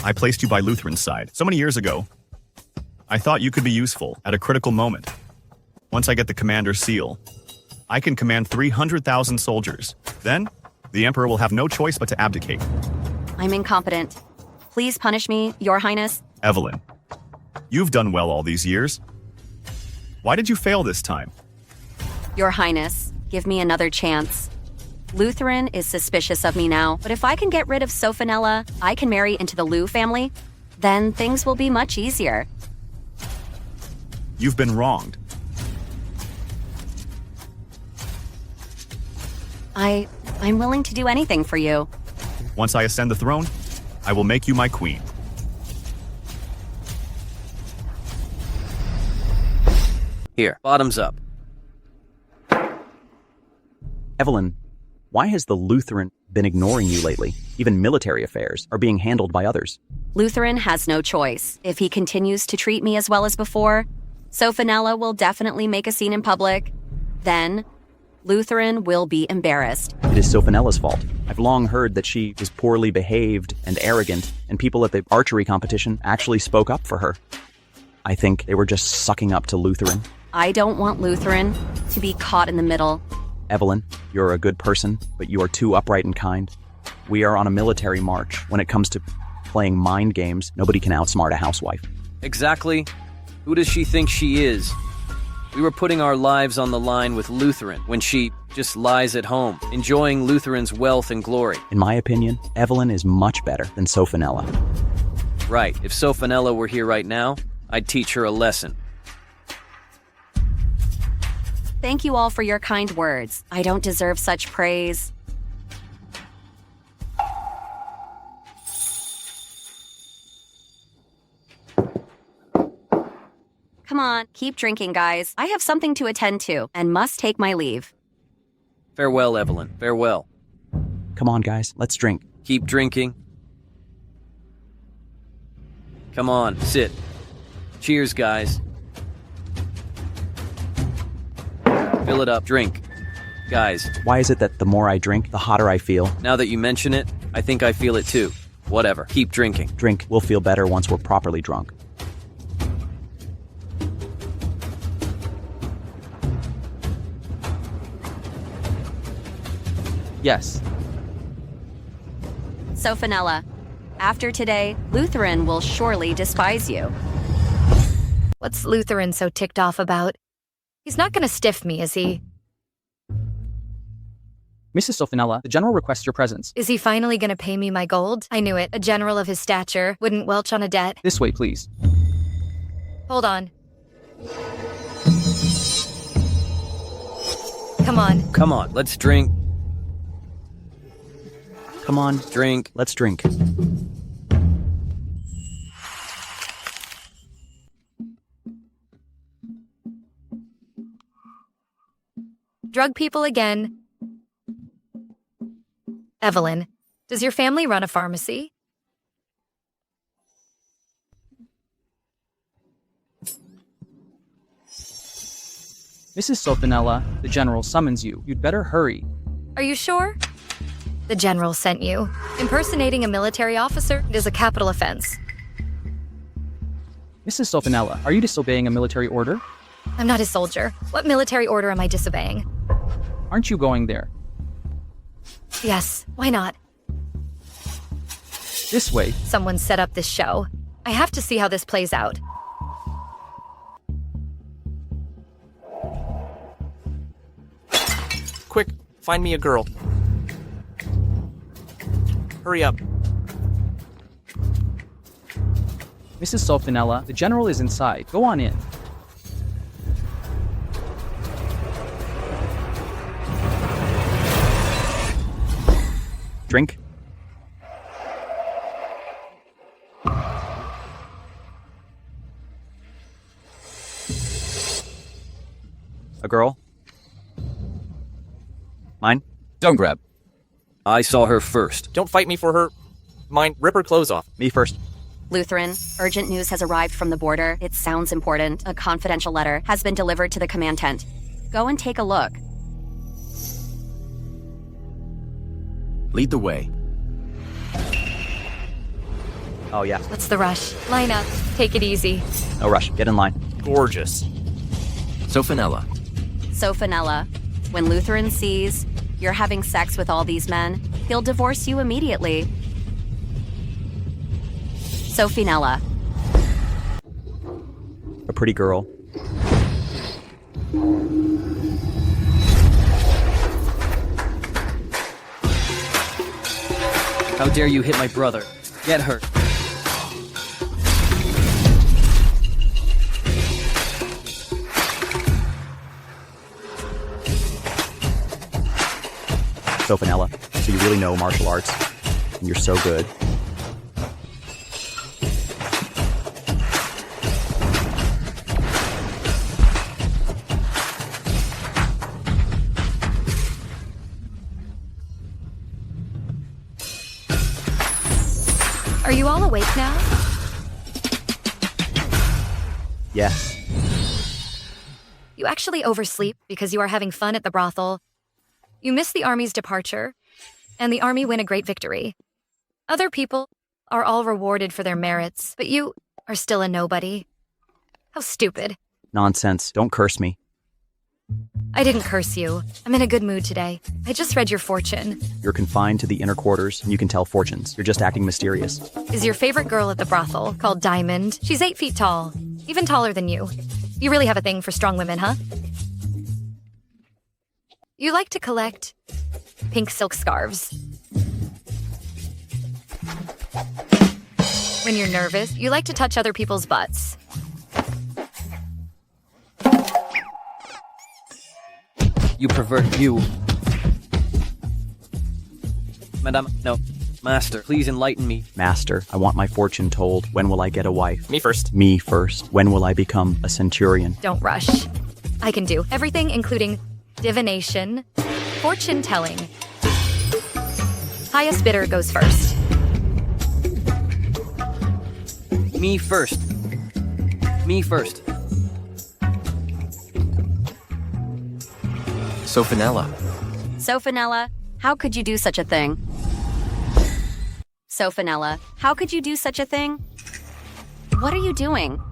I placed you by Lutheran's side so many years ago. I thought you could be useful at a critical moment. Once I get the commander's seal, I can command 300,000 soldiers. Then, the Emperor will have no choice but to abdicate. I'm incompetent. Please punish me, Your Highness. Evelyn, you've done well all these years. Why did you fail this time? Your Highness, give me another chance. Lutheran is suspicious of me now, but if I can get rid of Sophanella, I can marry into the Lu family, then things will be much easier. You've been wronged. I'm willing to do anything for you. Once I ascend the throne, I will make you my queen. Here, bottoms up. Evelyn, why has the Lutheran been ignoring you lately? Even military affairs are being handled by others. Lutheran has no choice. If he continues to treat me as well as before, Sophanella will definitely make a scene in public. Then, Lutheran will be embarrassed. It is Sophanella's fault. I've long heard that she was poorly behaved and arrogant, and people at the archery competition actually spoke up for her. I think they were just sucking up to Lutheran. I don't want Lutheran to be caught in the middle. Evelyn, you're a good person, but you are too upright and kind. We are on a military march. When it comes to playing mind games, nobody can outsmart a housewife. Exactly. Who does she think she is? We were putting our lives on the line with Lutheran when she just lies at home, enjoying Lutheran's wealth and glory. In my opinion, Evelyn is much better than Sophanella. Right. If Sophanella were here right now, I'd teach her a lesson. Thank you all for your kind words. I don't deserve such praise. Come on, keep drinking, guys. I have something to attend to and must take my leave. Farewell, Evelyn. Farewell. Come on, guys, let's drink. Keep drinking. Come on, sit. Cheers, guys. Fill it up. Drink. Guys. Why is it that the more I drink, the hotter I feel? Now that you mention it, I think I feel it too. Whatever. Keep drinking. Drink. We'll feel better once we're properly drunk. Yes. So, Fenella, after today, Lutheran will surely despise you. What's Lutheran so ticked off about? He's not gonna stiff me, is he? Mrs. Sofinella, the general requests your presence. Is he finally gonna pay me my gold? I knew it. A general of his stature wouldn't welch on a debt. This way, please. Hold on. Come on. Come on, let's drink. Come on, drink. Let's drink. Drug people again. Evelyn, does your family run a pharmacy? Mrs. Sofinella, the general summons you. You'd better hurry. Are you sure? The general sent you. Impersonating a military officer is a capital offense. Mrs. Sofinella, are you disobeying a military order? I'm not a soldier. What military order am I disobeying? Aren't you going there? Yes, why not? This way. Someone set up this show. I have to see how this plays out. Quick, find me a girl. Hurry up. Mrs. Sofinella, the general is inside. Go on in. Drink. A girl? Mine? Don't grab. I saw her first. Don't fight me for her. Mine, rip her clothes off. Me first. Lutheran, urgent news has arrived from the border. It sounds important. A confidential letter has been delivered to the command tent. Go and take a look. Lead the way. Oh, yeah. What's the rush? Line up. Take it easy. No rush. Get in line. Gorgeous. Sofinella. So, Fenella, when Lutheran sees you're having sex with all these men, he'll divorce you immediately. So, Finella. A pretty girl. How dare you hit my brother? Get her. So, Vanilla, so you really know martial arts, and you're so good. Are you all awake now? Yes. You actually oversleep because you are having fun at the brothel. You miss the army's departure, and the army win a great victory. Other people are all rewarded for their merits, but you are still a nobody. How stupid. Nonsense. Don't curse me. I didn't curse you. I'm in a good mood today. I just read your fortune. You're confined to the inner quarters, and you can tell fortunes. You're just acting mysterious. Is your favorite girl at the brothel called Diamond? She's 8 feet tall, even taller than you. You really have a thing for strong women, huh? You like to collect pink silk scarves. When you're nervous, you like to touch other people's butts. You pervert, you. Madame, no. Master, please enlighten me. Master, I want my fortune told. When will I get a wife? Me first. Me first. When will I become a centurion? Don't rush. I can do everything, including divination, fortune telling. Highest bidder goes first. Me first. Me first. Sophinella. Sophinella, how could you do such a thing? Sophinella, how could you do such a thing? What are you doing?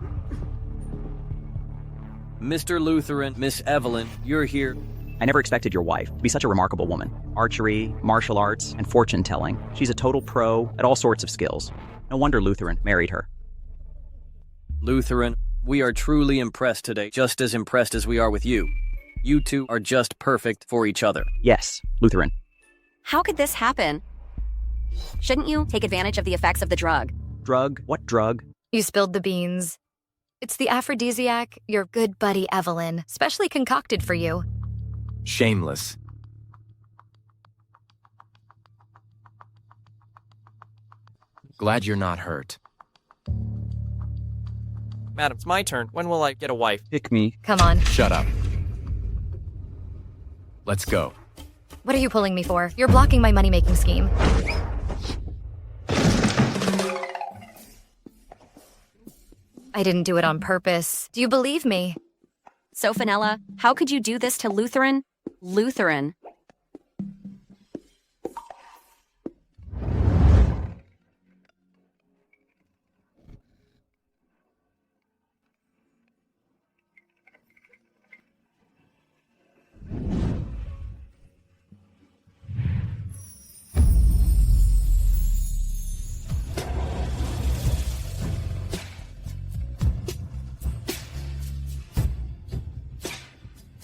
Mr. Lutheran, Miss Evelyn, you're here. I never expected your wife to be such a remarkable woman. Archery, martial arts, and fortune telling. She's a total pro at all sorts of skills. No wonder Lutheran married her. Lutheran, we are truly impressed today, just as impressed as we are with you. You two are just perfect for each other. Yes, Lutheran. How could this happen? Shouldn't you take advantage of the effects of the drug? Drug? What drug? You spilled the beans. It's the aphrodisiac your good buddy Evelyn specially concocted for you. Shameless. Glad you're not hurt. Madam, it's my turn. When will I get a wife? Pick me. Come on. Shut up. Let's go. What are you pulling me for? You're blocking my money-making scheme. I didn't do it on purpose. Do you believe me? Sophinella, how could you do this to Lutheran? Lutheran.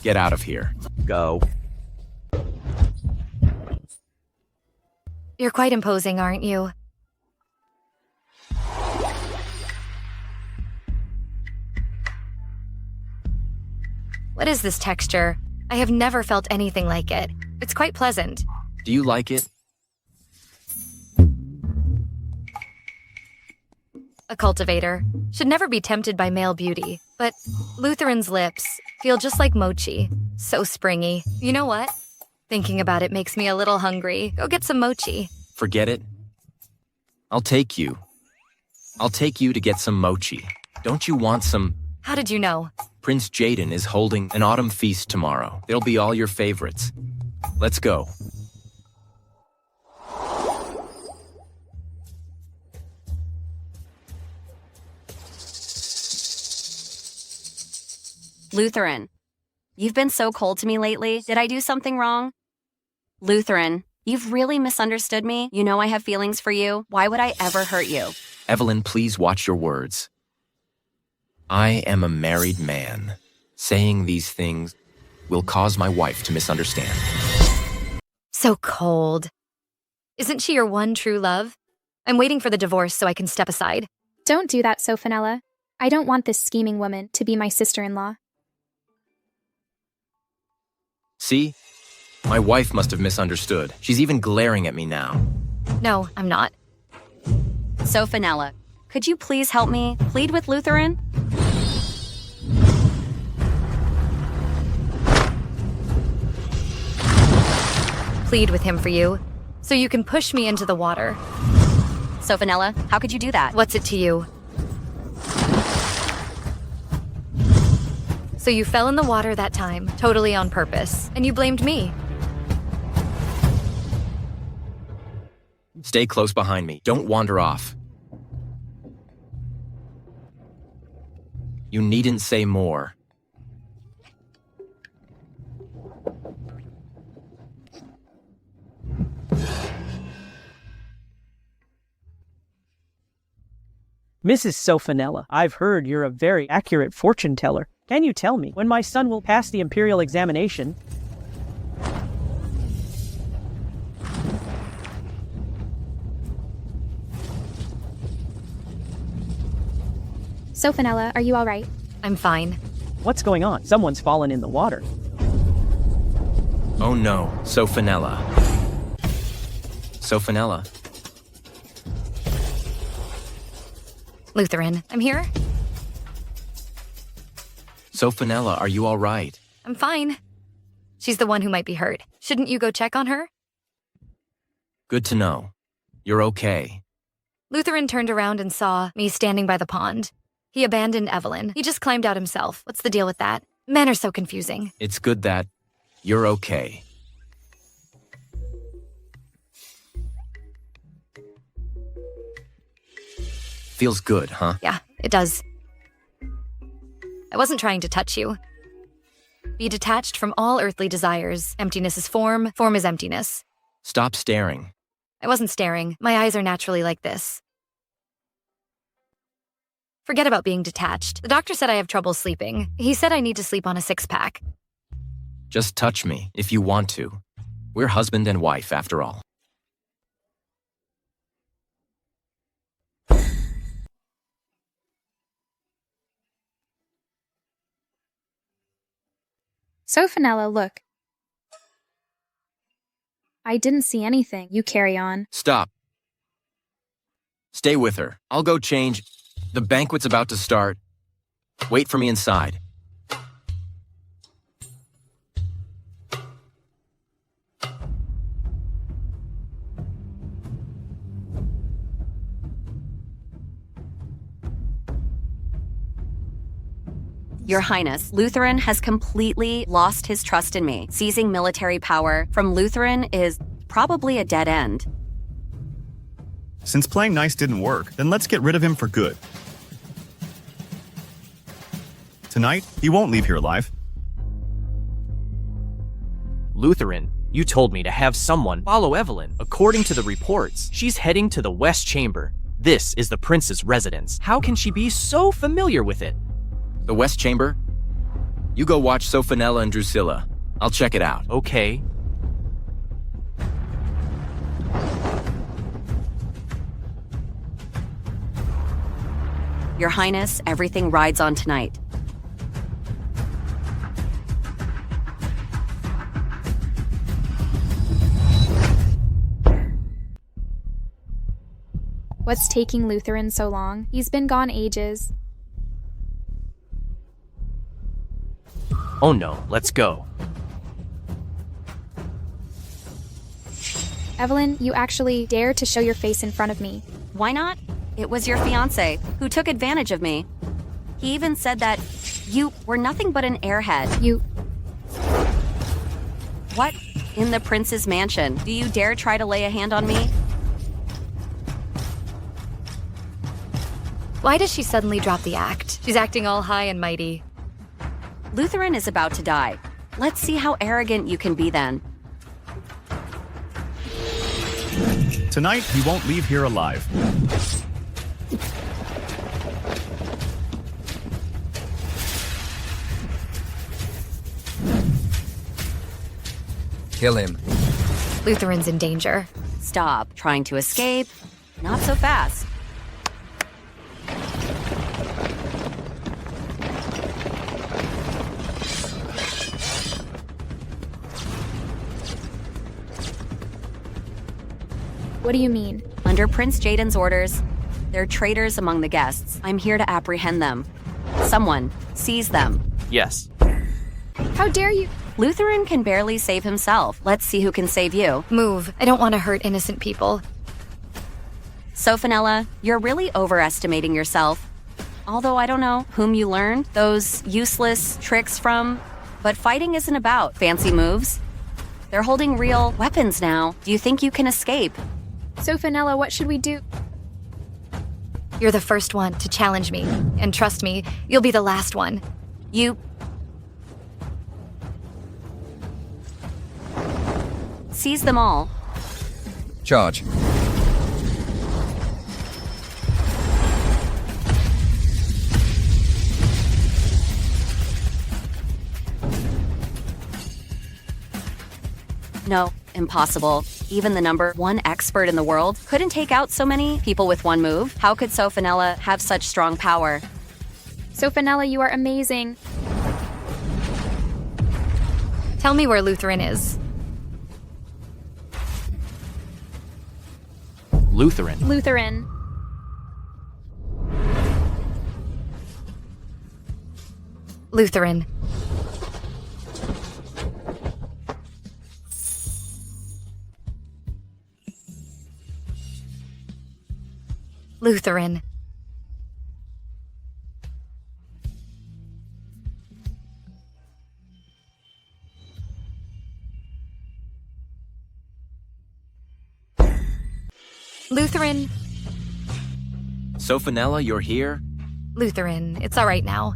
Get out of here. Go. You're quite imposing, aren't you? What is this texture? I have never felt anything like it. It's quite pleasant. Do you like it? A cultivator. Should never be tempted by male beauty. But Lutheran's lips feel just like mochi. So springy. You know what? Thinking about it makes me a little hungry. Go get some mochi. Forget it. I'll take you. I'll take you to get some mochi. Don't you want some? How did you know? Prince Jaden is holding an autumn feast tomorrow. It'll be all your favorites. Let's go. Lutheran, you've been so cold to me lately. Did I do something wrong? Lutheran, you've really misunderstood me. You know I have feelings for you. Why would I ever hurt you? Evelyn, please watch your words. I am a married man. Saying these things will cause my wife to misunderstand. So cold. Isn't she your one true love? I'm waiting for the divorce so I can step aside. Don't do that, Sophinella. I don't want this scheming woman to be my sister-in-law. See? My wife must have misunderstood. She's even glaring at me now. No, I'm not. Sophinella, could you please help me plead with Lutheran? Plead with him for you, so you can push me into the water. Sophinella, how could you do that? What's it to you? So you fell in the water that time, totally on purpose, and you blamed me. Stay close behind me. Don't wander off. You needn't say more. Mrs. Sophinella, I've heard you're a very accurate fortune teller. Can you tell me when my son will pass the imperial examination? Sophinella, are you all right? I'm fine. What's going on? Someone's fallen in the water. Oh no, Sophinella. Sophinella. Lutheran, I'm here. Sophanella, are you all right? I'm fine. She's the one who might be hurt. Shouldn't you go check on her? Good to know. You're okay. Lutheran turned around and saw me standing by the pond. He abandoned Evelyn. He just climbed out himself. What's the deal with that? Men are so confusing. It's good that you're okay. Feels good, huh? Yeah, it does. I wasn't trying to touch you. Be detached from all earthly desires. Emptiness is form, form is emptiness. Stop staring. I wasn't staring. My eyes are naturally like this. Forget about being detached. The doctor said I have trouble sleeping. He said I need to sleep on a 6-pack. Just touch me, if you want to. We're husband and wife, after all. Sophanella, look. I didn't see anything. You carry on. Stop. Stay with her. I'll go change. The banquet's about to start. Wait for me inside. Your Highness, Lutheran has completely lost his trust in me. Seizing military power from Lutheran is probably a dead end. Since playing nice didn't work, then let's get rid of him for good. Tonight, he won't leave here alive. Lutheran, you told me to have someone follow Evelyn. According to the reports, she's heading to the West Chamber. This is the prince's residence. How can she be so familiar with it? The West Chamber? You go watch Sophanella and Drusilla. I'll check it out. Okay. Your Highness, everything rides on tonight. What's taking Lutheran so long? He's been gone ages. Oh no, let's go. Evelyn, you actually dare to show your face in front of me. Why not? It was your fiancé who took advantage of me. He even said that you were nothing but an airhead. You... What? In the prince's mansion. Do you dare try to lay a hand on me? Why does she suddenly drop the act? She's acting all high and mighty. Lutheran is about to die. Let's see how arrogant you can be then. Tonight, he won't leave here alive. Kill him. Lutheran's in danger. Stop trying to escape. Not so fast. What do you mean? Under Prince Jaden's orders, they're traitors among the guests. I'm here to apprehend them. Someone, seize them. Yes. How dare you? Lutheran can barely save himself. Let's see who can save you. Move. I don't want to hurt innocent people. Sophanella, you're really overestimating yourself. Although I don't know whom you learned those useless tricks from, but fighting isn't about fancy moves. They're holding real weapons now. Do you think you can escape? Sophanella, what should we do? You're the first one to challenge me. And trust me, you'll be the last one. You... Seize them all. Charge. No, impossible. Even the #1 expert in the world couldn't take out so many people with one move. How could Sophanella have such strong power? Sophanella, you are amazing. Tell me where Lutheran is. Lutheran. Lutheran. Lutheran. Lutheran. Lutheran. Sophanella, you're here? Lutheran. It's all right now.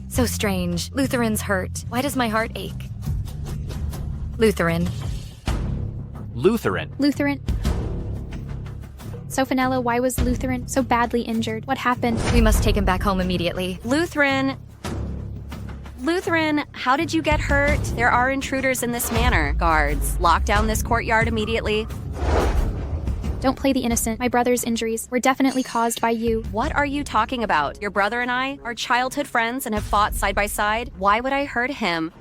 So strange. Lutheran's hurt. Why does my heart ache? Lutheran. Lutheran. Lutheran. Sophanella, why was Lutheran so badly injured? What happened? We must take him back home immediately. Lutheran, how did you get hurt? There are intruders in this manor. Guards, lock down this courtyard immediately. Don't play the innocent. My brother's injuries were definitely caused by you. What are you talking about? Your brother and I are childhood friends and have fought side by side. Why would I hurt him?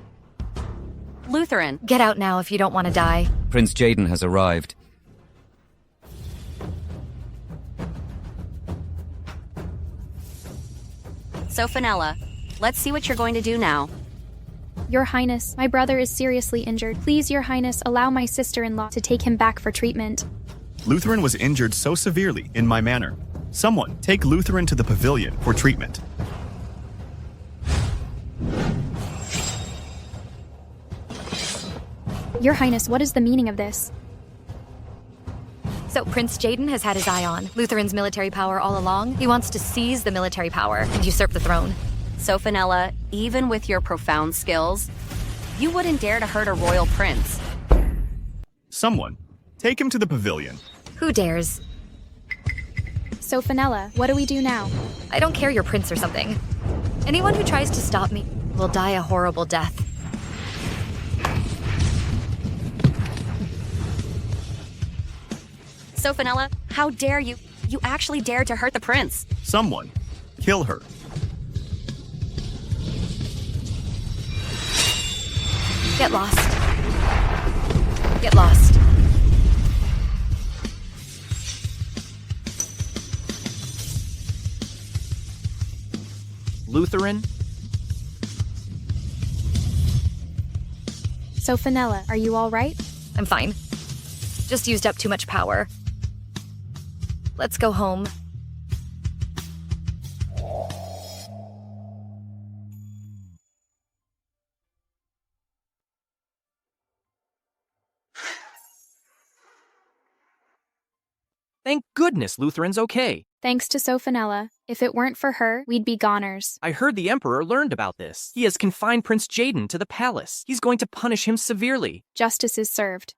Lutheran. Get out now if you don't want to die. Prince Jaden has arrived. Sophanella, let's see what you're going to do now. Your Highness, my brother is seriously injured. Please, Your Highness, allow my sister-in-law to take him back for treatment. Lutheran was injured so severely in my manor. Someone take Lutheran to the pavilion for treatment. Your Highness, what is the meaning of this? So Prince Jaden has had his eye on Lutheran's military power all along. He wants to seize the military power and usurp the throne. Sophanella, even with your profound skills, you wouldn't dare to hurt a royal prince. Someone take him to the pavilion. Who dares? Sophanella, what do we do now? I don't care you're prince or something. Anyone who tries to stop me will die a horrible death. Sophanella, how dare you? You actually dared to hurt the prince. Someone kill her. Get lost. Get lost. Lutheran. Sophanella, are you all right? I'm fine. Just used up too much power. Let's go home. Thank goodness Lutheran's okay. Thanks to Sophanella. If it weren't for her, we'd be goners. I heard the Emperor learned about this. He has confined Prince Jaden to the palace. He's going to punish him severely. Justice is served.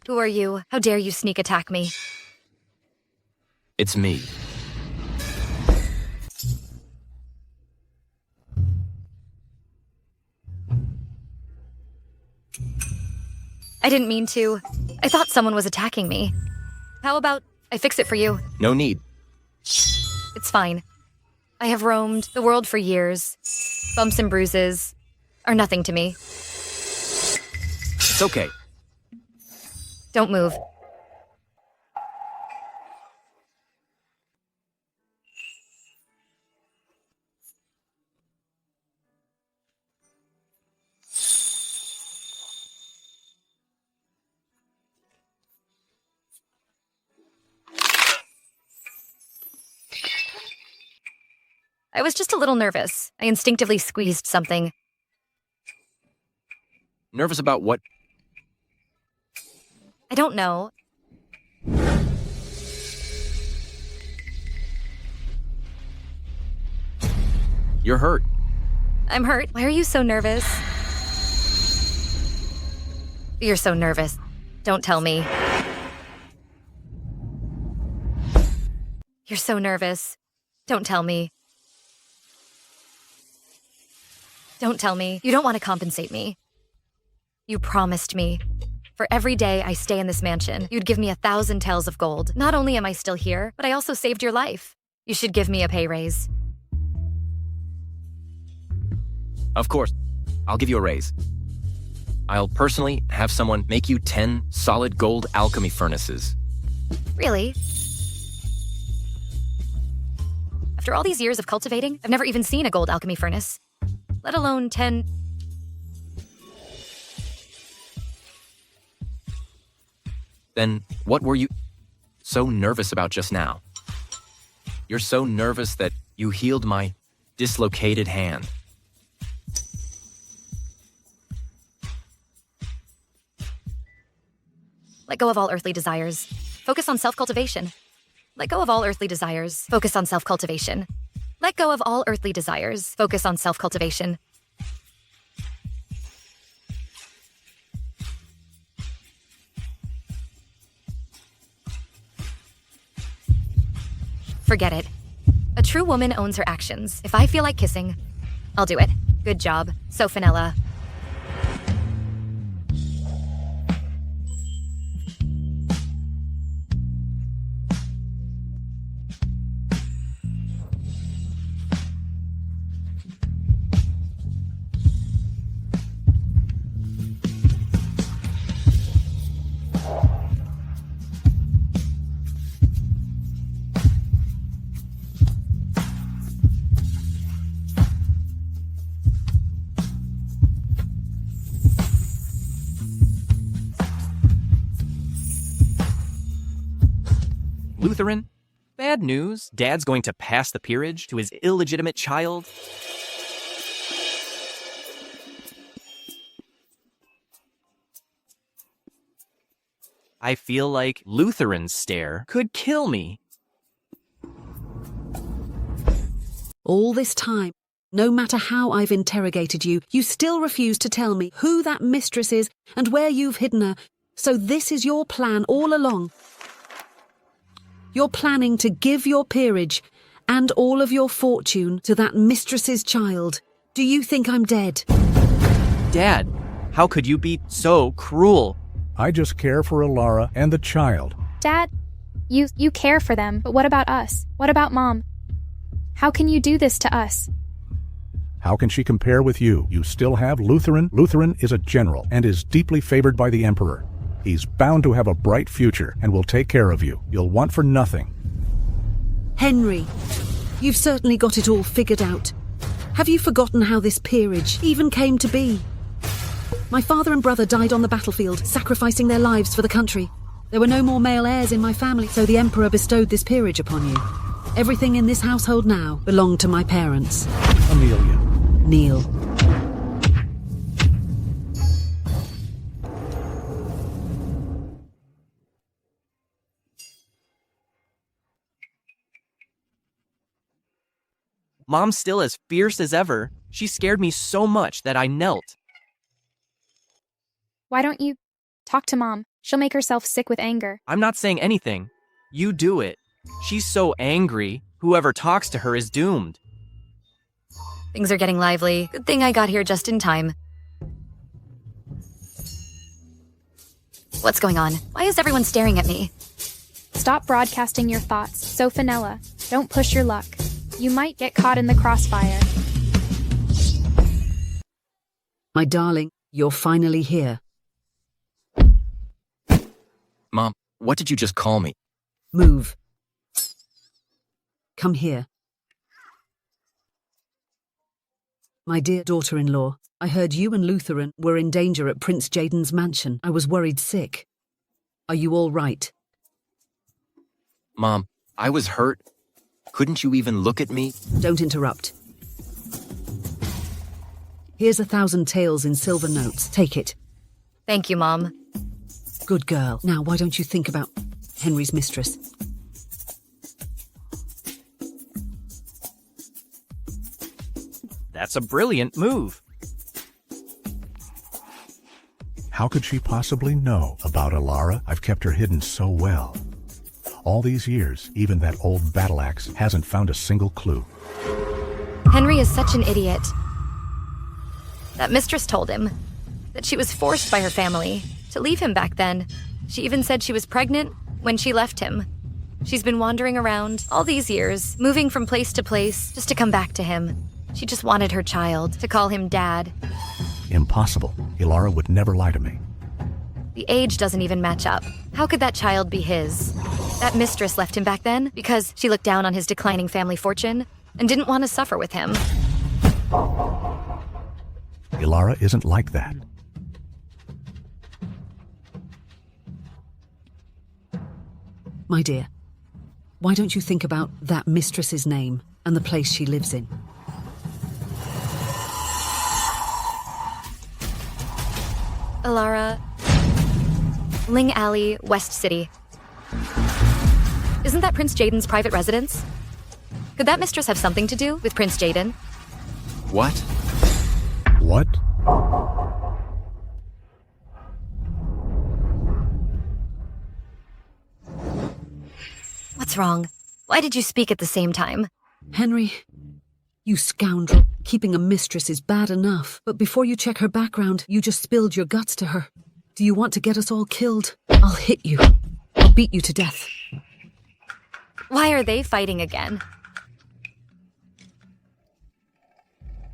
Who are you? How dare you sneak attack me? It's me. I didn't mean to. I thought someone was attacking me. How about I fix it for you? No need. It's fine. I have roamed the world for years. Bumps and bruises are nothing to me. It's okay. Don't move. I was just a little nervous. I instinctively squeezed something. Nervous about what? I don't know. You're hurt. I'm hurt. Why are you so nervous? You're so nervous. Don't tell me. You're so nervous. Don't tell me. Don't tell me. You don't want to compensate me. You promised me. For every day I stay in this mansion, you'd give me 1,000 taels of gold. Not only am I still here, but I also saved your life. You should give me a pay raise. Of course, I'll give you a raise. I'll personally have someone make you 10 solid gold alchemy furnaces. Really? After all these years of cultivating, I've never even seen a gold alchemy furnace, let alone 10... Then what were you so nervous about just now? You're so nervous that you healed my dislocated hand. Let go of all earthly desires. Focus on self-cultivation. Let go of all earthly desires. Focus on self-cultivation. Let go of all earthly desires. Focus on self-cultivation. Forget it. A true woman owns her actions. If I feel like kissing, I'll do it. Good job, Sophanella. Lutheran? Bad news. Dad's going to pass the peerage to his illegitimate child. I feel like Lutheran's stare could kill me. All this time, no matter how I've interrogated you, you still refuse to tell me who that mistress is and where you've hidden her. So this is your plan all along. You're planning to give your peerage and all of your fortune to that mistress's child. Do you think I'm dead? Dad, how could you be so cruel? I just care for Alara and the child. Dad, you care for them, but what about us? What about Mom? How can you do this to us? How can she compare with you? You still have Lutheran. Lutheran is a general and is deeply favored by the Emperor. He's bound to have a bright future and will take care of you. You'll want for nothing. Henry, you've certainly got it all figured out. Have you forgotten how this peerage even came to be? My father and brother died on the battlefield, sacrificing their lives for the country. There were no more male heirs in my family, so the Emperor bestowed this peerage upon you. Everything in this household now belonged to my parents. Amelia. Neil. Mom's still as fierce as ever. She scared me so much that I knelt. Why don't you talk to Mom? She'll make herself sick with anger. I'm not saying anything. You do it. She's so angry, whoever talks to her is doomed. Things are getting lively. Good thing I got here just in time. What's going on? Why is everyone staring at me? Stop broadcasting your thoughts. Sophanella, don't push your luck. You might get caught in the crossfire. My darling, you're finally here. Mom, what did you just call me? Move. Come here. My dear daughter-in-law, I heard you and Lutheran were in danger at Prince Jaden's mansion. I was worried sick. Are you all right? Mom, I was hurt. Couldn't you even look at me? Don't interrupt. Here's 1,000 taels in silver notes. Take it. Thank you, Mom. Good girl. Now, why don't you think about Henry's mistress? That's a brilliant move. How could she possibly know about Alara? I've kept her hidden so well. All these years, even that old battle axe hasn't found a single clue. Henry is such an idiot. That mistress told him that she was forced by her family to leave him back then. She even said she was pregnant when she left him. She's been wandering around all these years, moving from place to place just to come back to him. She just wanted her child to call him Dad. Impossible. Ilara would never lie to me. The age doesn't even match up. How could that child be his? That mistress left him back then because she looked down on his declining family fortune and didn't want to suffer with him. Ilara isn't like that. My dear, why don't you think about that mistress's name and the place she lives in? Ilara, Ling Alley, West City. Isn't that Prince Jaden's private residence? Could that mistress have something to do with Prince Jaden? What? What? What's wrong? Why did you speak at the same time? Henry, you scoundrel. Keeping a mistress is bad enough, but before you check her background, you just spilled your guts to her. Do you want to get us all killed? I'll hit you. I'll beat you to death. Why are they fighting again?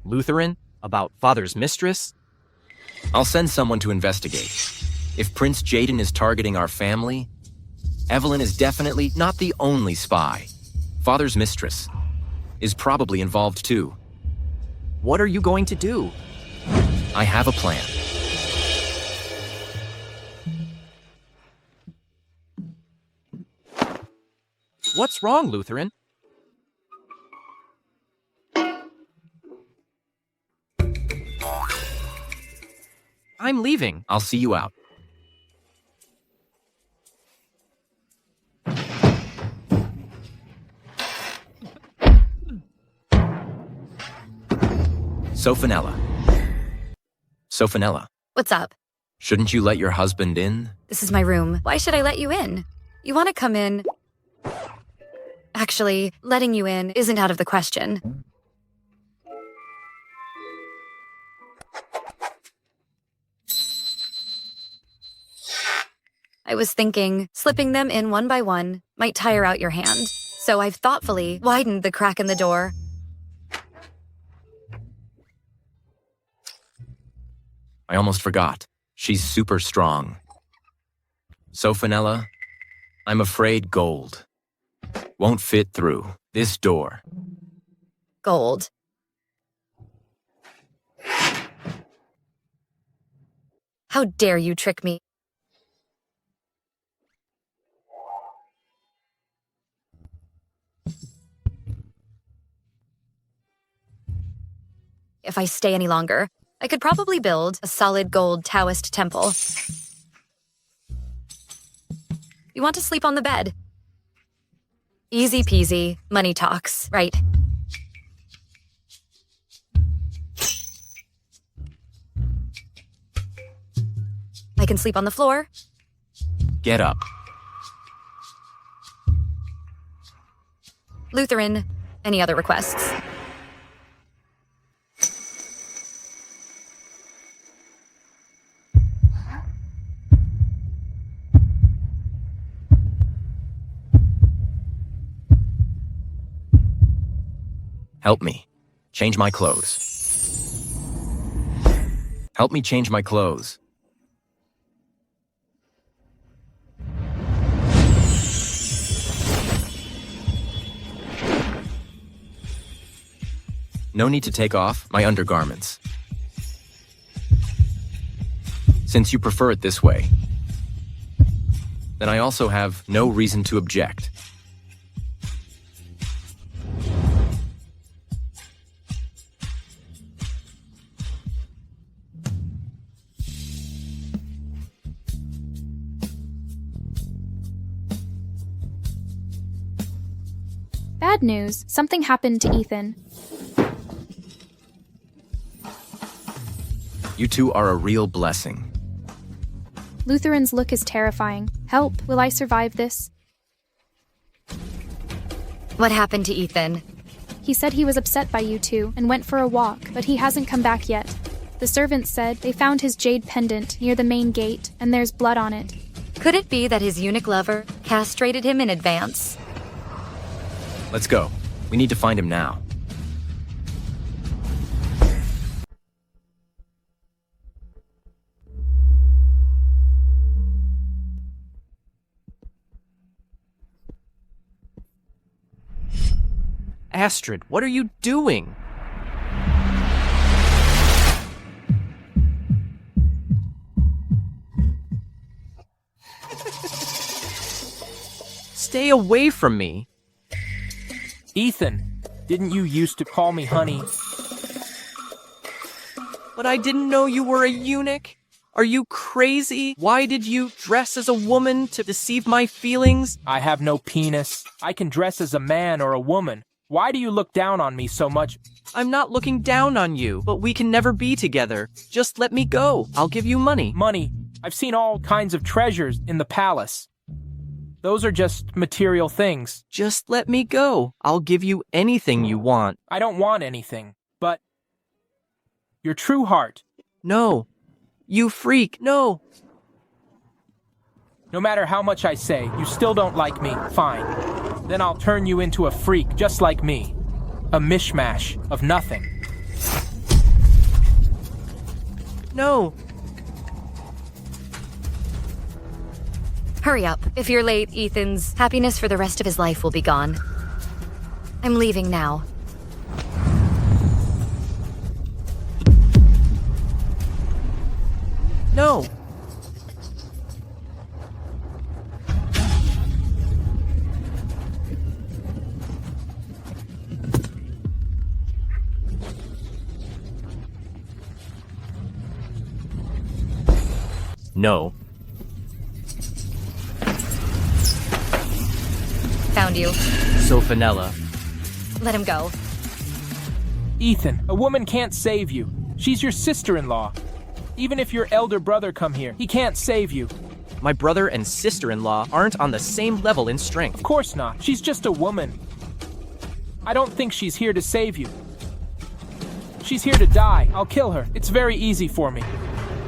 Lutheran? About father's mistress? I'll send someone to investigate. If Prince Jaden is targeting our family, Evelyn is definitely not the only spy. Father's mistress is probably involved too. What are you going to do? I have a plan. What's wrong, Lutheran? I'm leaving. I'll see you out. Sophanella. What's up? Shouldn't you let your husband in? This is my room. Why should I let you in? You want to come in? Actually, letting you in isn't out of the question. I was thinking, slipping them in one by one might tire out your hand. So I've thoughtfully widened the crack in the door. I almost forgot. She's super strong. Sophanella, I'm afraid gold won't fit through this door. Gold. How dare you trick me? If I stay any longer, I could probably build a solid gold Taoist temple. You want to sleep on the bed? Easy peasy, money talks, right? I can sleep on the floor. Get up. Lutheran, any other requests? Help me. Change my clothes. Help me change my clothes. No need to take off my undergarments. Since you prefer it this way, then I also have no reason to object. Bad news. Something happened to Ethan. You two are a real blessing. Lutheran's look is terrifying. Help, will I survive this? What happened to Ethan? He said he was upset by you two and went for a walk, but he hasn't come back yet. The servants said they found his jade pendant near the main gate, and there's blood on it. Could it be that his eunuch lover castrated him in advance? Let's go. We need to find him now. Astrid, what are you doing? Stay away from me. Ethan, didn't you used to call me honey? But I didn't know you were a eunuch. Are you crazy? Why did you dress as a woman to deceive my feelings? I have no penis. I can dress as a man or a woman. Why do you look down on me so much? I'm not looking down on you, but we can never be together. Just let me go. I'll give you money. Money? I've seen all kinds of treasures in the palace. Those are just material things. Just let me go. I'll give you anything you want. I don't want anything, but your true heart. No. You freak. No. No matter how much I say, you still don't like me. Fine. Then I'll turn you into a freak just like me. A mishmash of nothing. No. Hurry up. If you're late, Ethan's happiness for the rest of his life will be gone. I'm leaving now. No. No. Found you. Sophanella. Let him go. Ethan, a woman can't save you. She's your sister-in-law. Even if your elder brother come here, he can't save you. My brother and sister-in-law aren't on the same level in strength. Of course not. She's just a woman. I don't think she's here to save you. She's here to die. I'll kill her. It's very easy for me.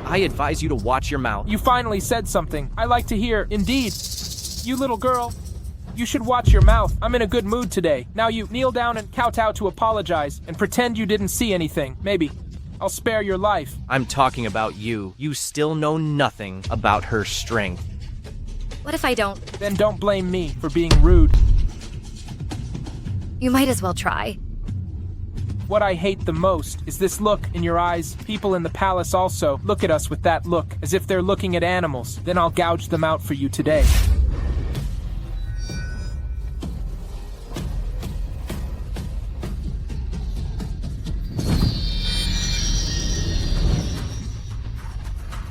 I advise you to watch your mouth. You finally said something I like to hear. Indeed. You little girl, you should watch your mouth. I'm in a good mood today. Now you kneel down and kowtow to apologize and pretend you didn't see anything. Maybe. I'll spare your life. I'm talking about you. You still know nothing about her strength. What if I don't? Then don't blame me for being rude. You might as well try. What I hate the most is this look in your eyes. People in the palace also look at us with that look, as if they're looking at animals. Then I'll gouge them out for you today.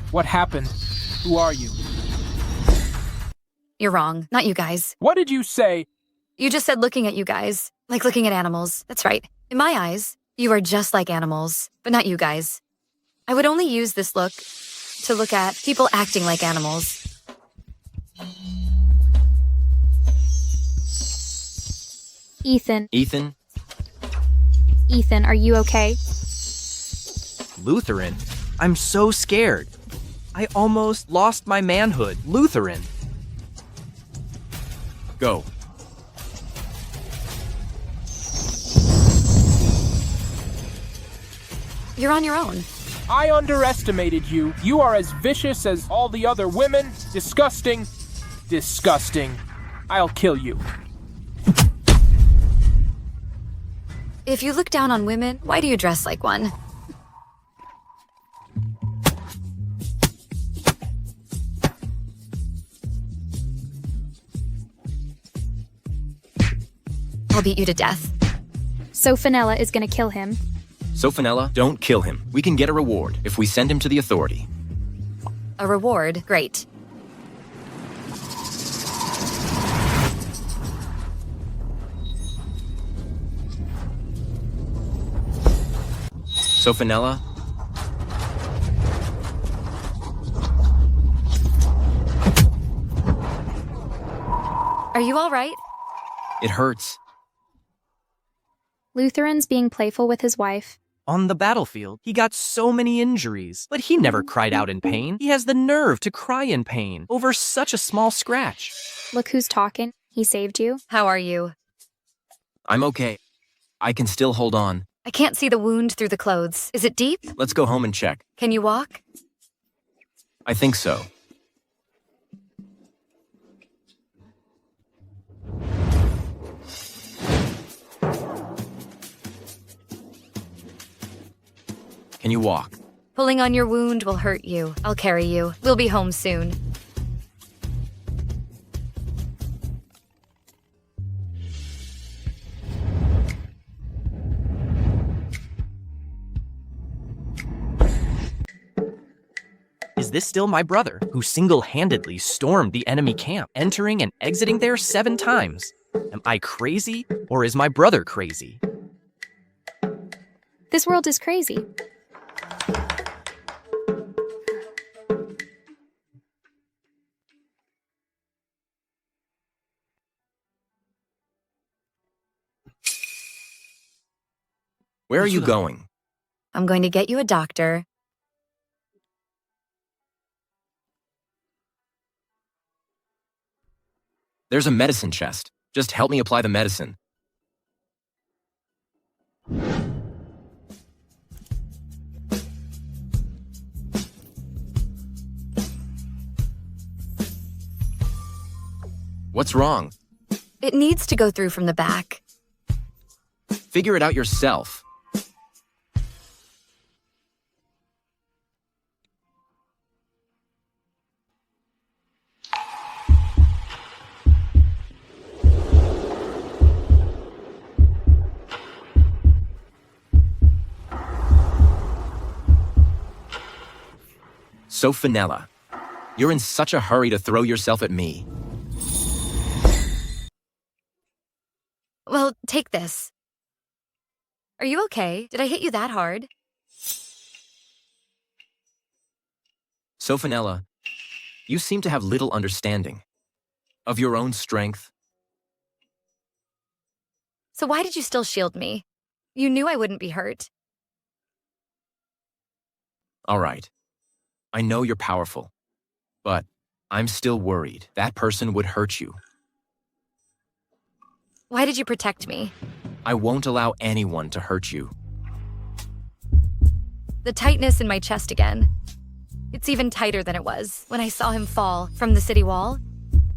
What happened? Who are you? You're wrong. Not you guys. What did you say? You just said looking at you guys. Like looking at animals. That's right. In my eyes, you are just like animals, but not you guys. I would only use this look to look at people acting like animals. Ethan. Ethan? Ethan, are you okay? Lutheran? I'm so scared. I almost lost my manhood. Lutheran. Go. You're on your own. I underestimated you. You are as vicious as all the other women. Disgusting. Disgusting. I'll kill you. If you look down on women, why do you dress like one? I'll beat you to death. Sophanella is gonna kill him. Sophanella, don't kill him. We can get a reward if we send him to the authority. A reward? Great. Sophanella? Are you all right? It hurts. Lutheran's being playful with his wife. On the battlefield, he got so many injuries, but he never cried out in pain. He has the nerve to cry in pain over such a small scratch. Look who's talking. He saved you. How are you? I'm okay. I can still hold on. I can't see the wound through the clothes. Is it deep? Let's go home and check. Can you walk? I think so. Can you walk? Pulling on your wound will hurt you. I'll carry you. We'll be home soon. Is this still my brother, who single-handedly stormed the enemy camp, entering and exiting there 7 times? Am I crazy, or is my brother crazy? This world is crazy. Where are you going? I'm going to get you a doctor. There's a medicine chest. Just help me apply the medicine. What's wrong? It needs to go through from the back. Figure it out yourself. So, Fenella, you're in such a hurry to throw yourself at me. Well, take this. Are you okay? Did I hit you that hard? So, Fenella, you seem to have little understanding of your own strength. So why did you still shield me? You knew I wouldn't be hurt. All right. I know you're powerful, but I'm still worried that person would hurt you. Why did you protect me? I won't allow anyone to hurt you. The tightness in my chest again. It's even tighter than it was when I saw him fall from the city wall.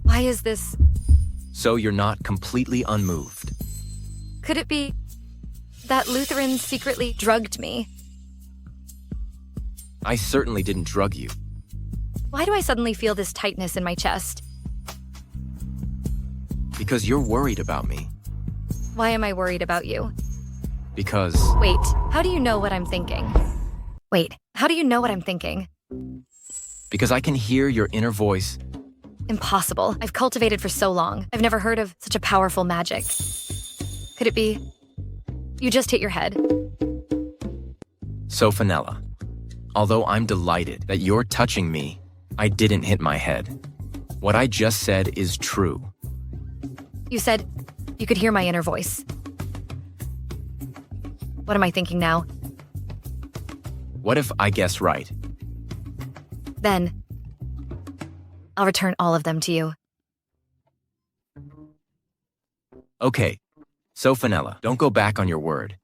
Why is this? So you're not completely unmoved. Could it be that Lutheran secretly drugged me? I certainly didn't drug you. Why do I suddenly feel this tightness in my chest? Because you're worried about me. Why am I worried about you? Because... Wait, how do you know what I'm thinking? Wait, how do you know what I'm thinking? Because I can hear your inner voice. Impossible. I've cultivated for so long. I've never heard of such a powerful magic. Could it be you just hit your head? So, Fenella, although I'm delighted that you're touching me, I didn't hit my head. What I just said is true. You said you could hear my inner voice. What am I thinking now? What if I guess right? Then I'll return all of them to you. Okay. So, Fenella, don't go back on your word.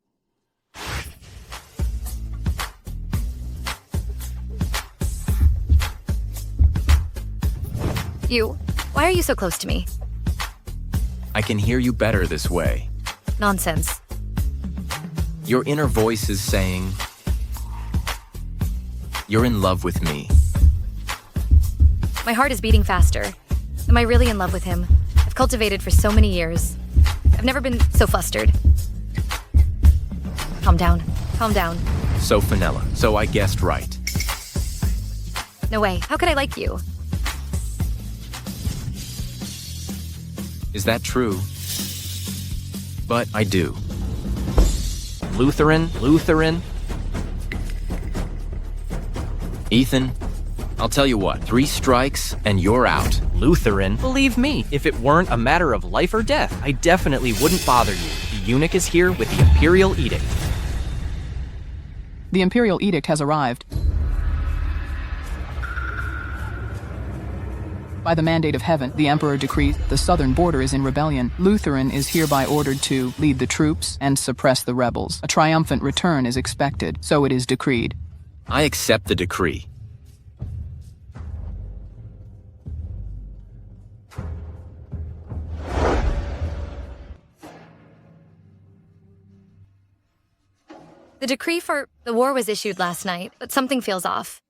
Why are you so close to me? I can hear you better this way. Nonsense. Your inner voice is saying, you're in love with me. My heart is beating faster. Am I really in love with him? I've cultivated for so many years. I've never been so flustered. Calm down. Calm down. So, Fenella, so I guessed right. No way. How could I like you? Is that true? But I do. Lutheran. Ethan, I'll tell you what, 3 strikes and you're out. Lutheran? Believe me, if it weren't a matter of life or death, I definitely wouldn't bother you. eunuch is here with the Imperial Edict. The Imperial Edict has arrived. By the mandate of heaven, the Emperor decrees the southern border is in rebellion. Lutheran is hereby ordered to lead the troops and suppress the rebels. A triumphant return is expected, so it is decreed. I accept the decree. The decree for the war was issued last night, but something feels off.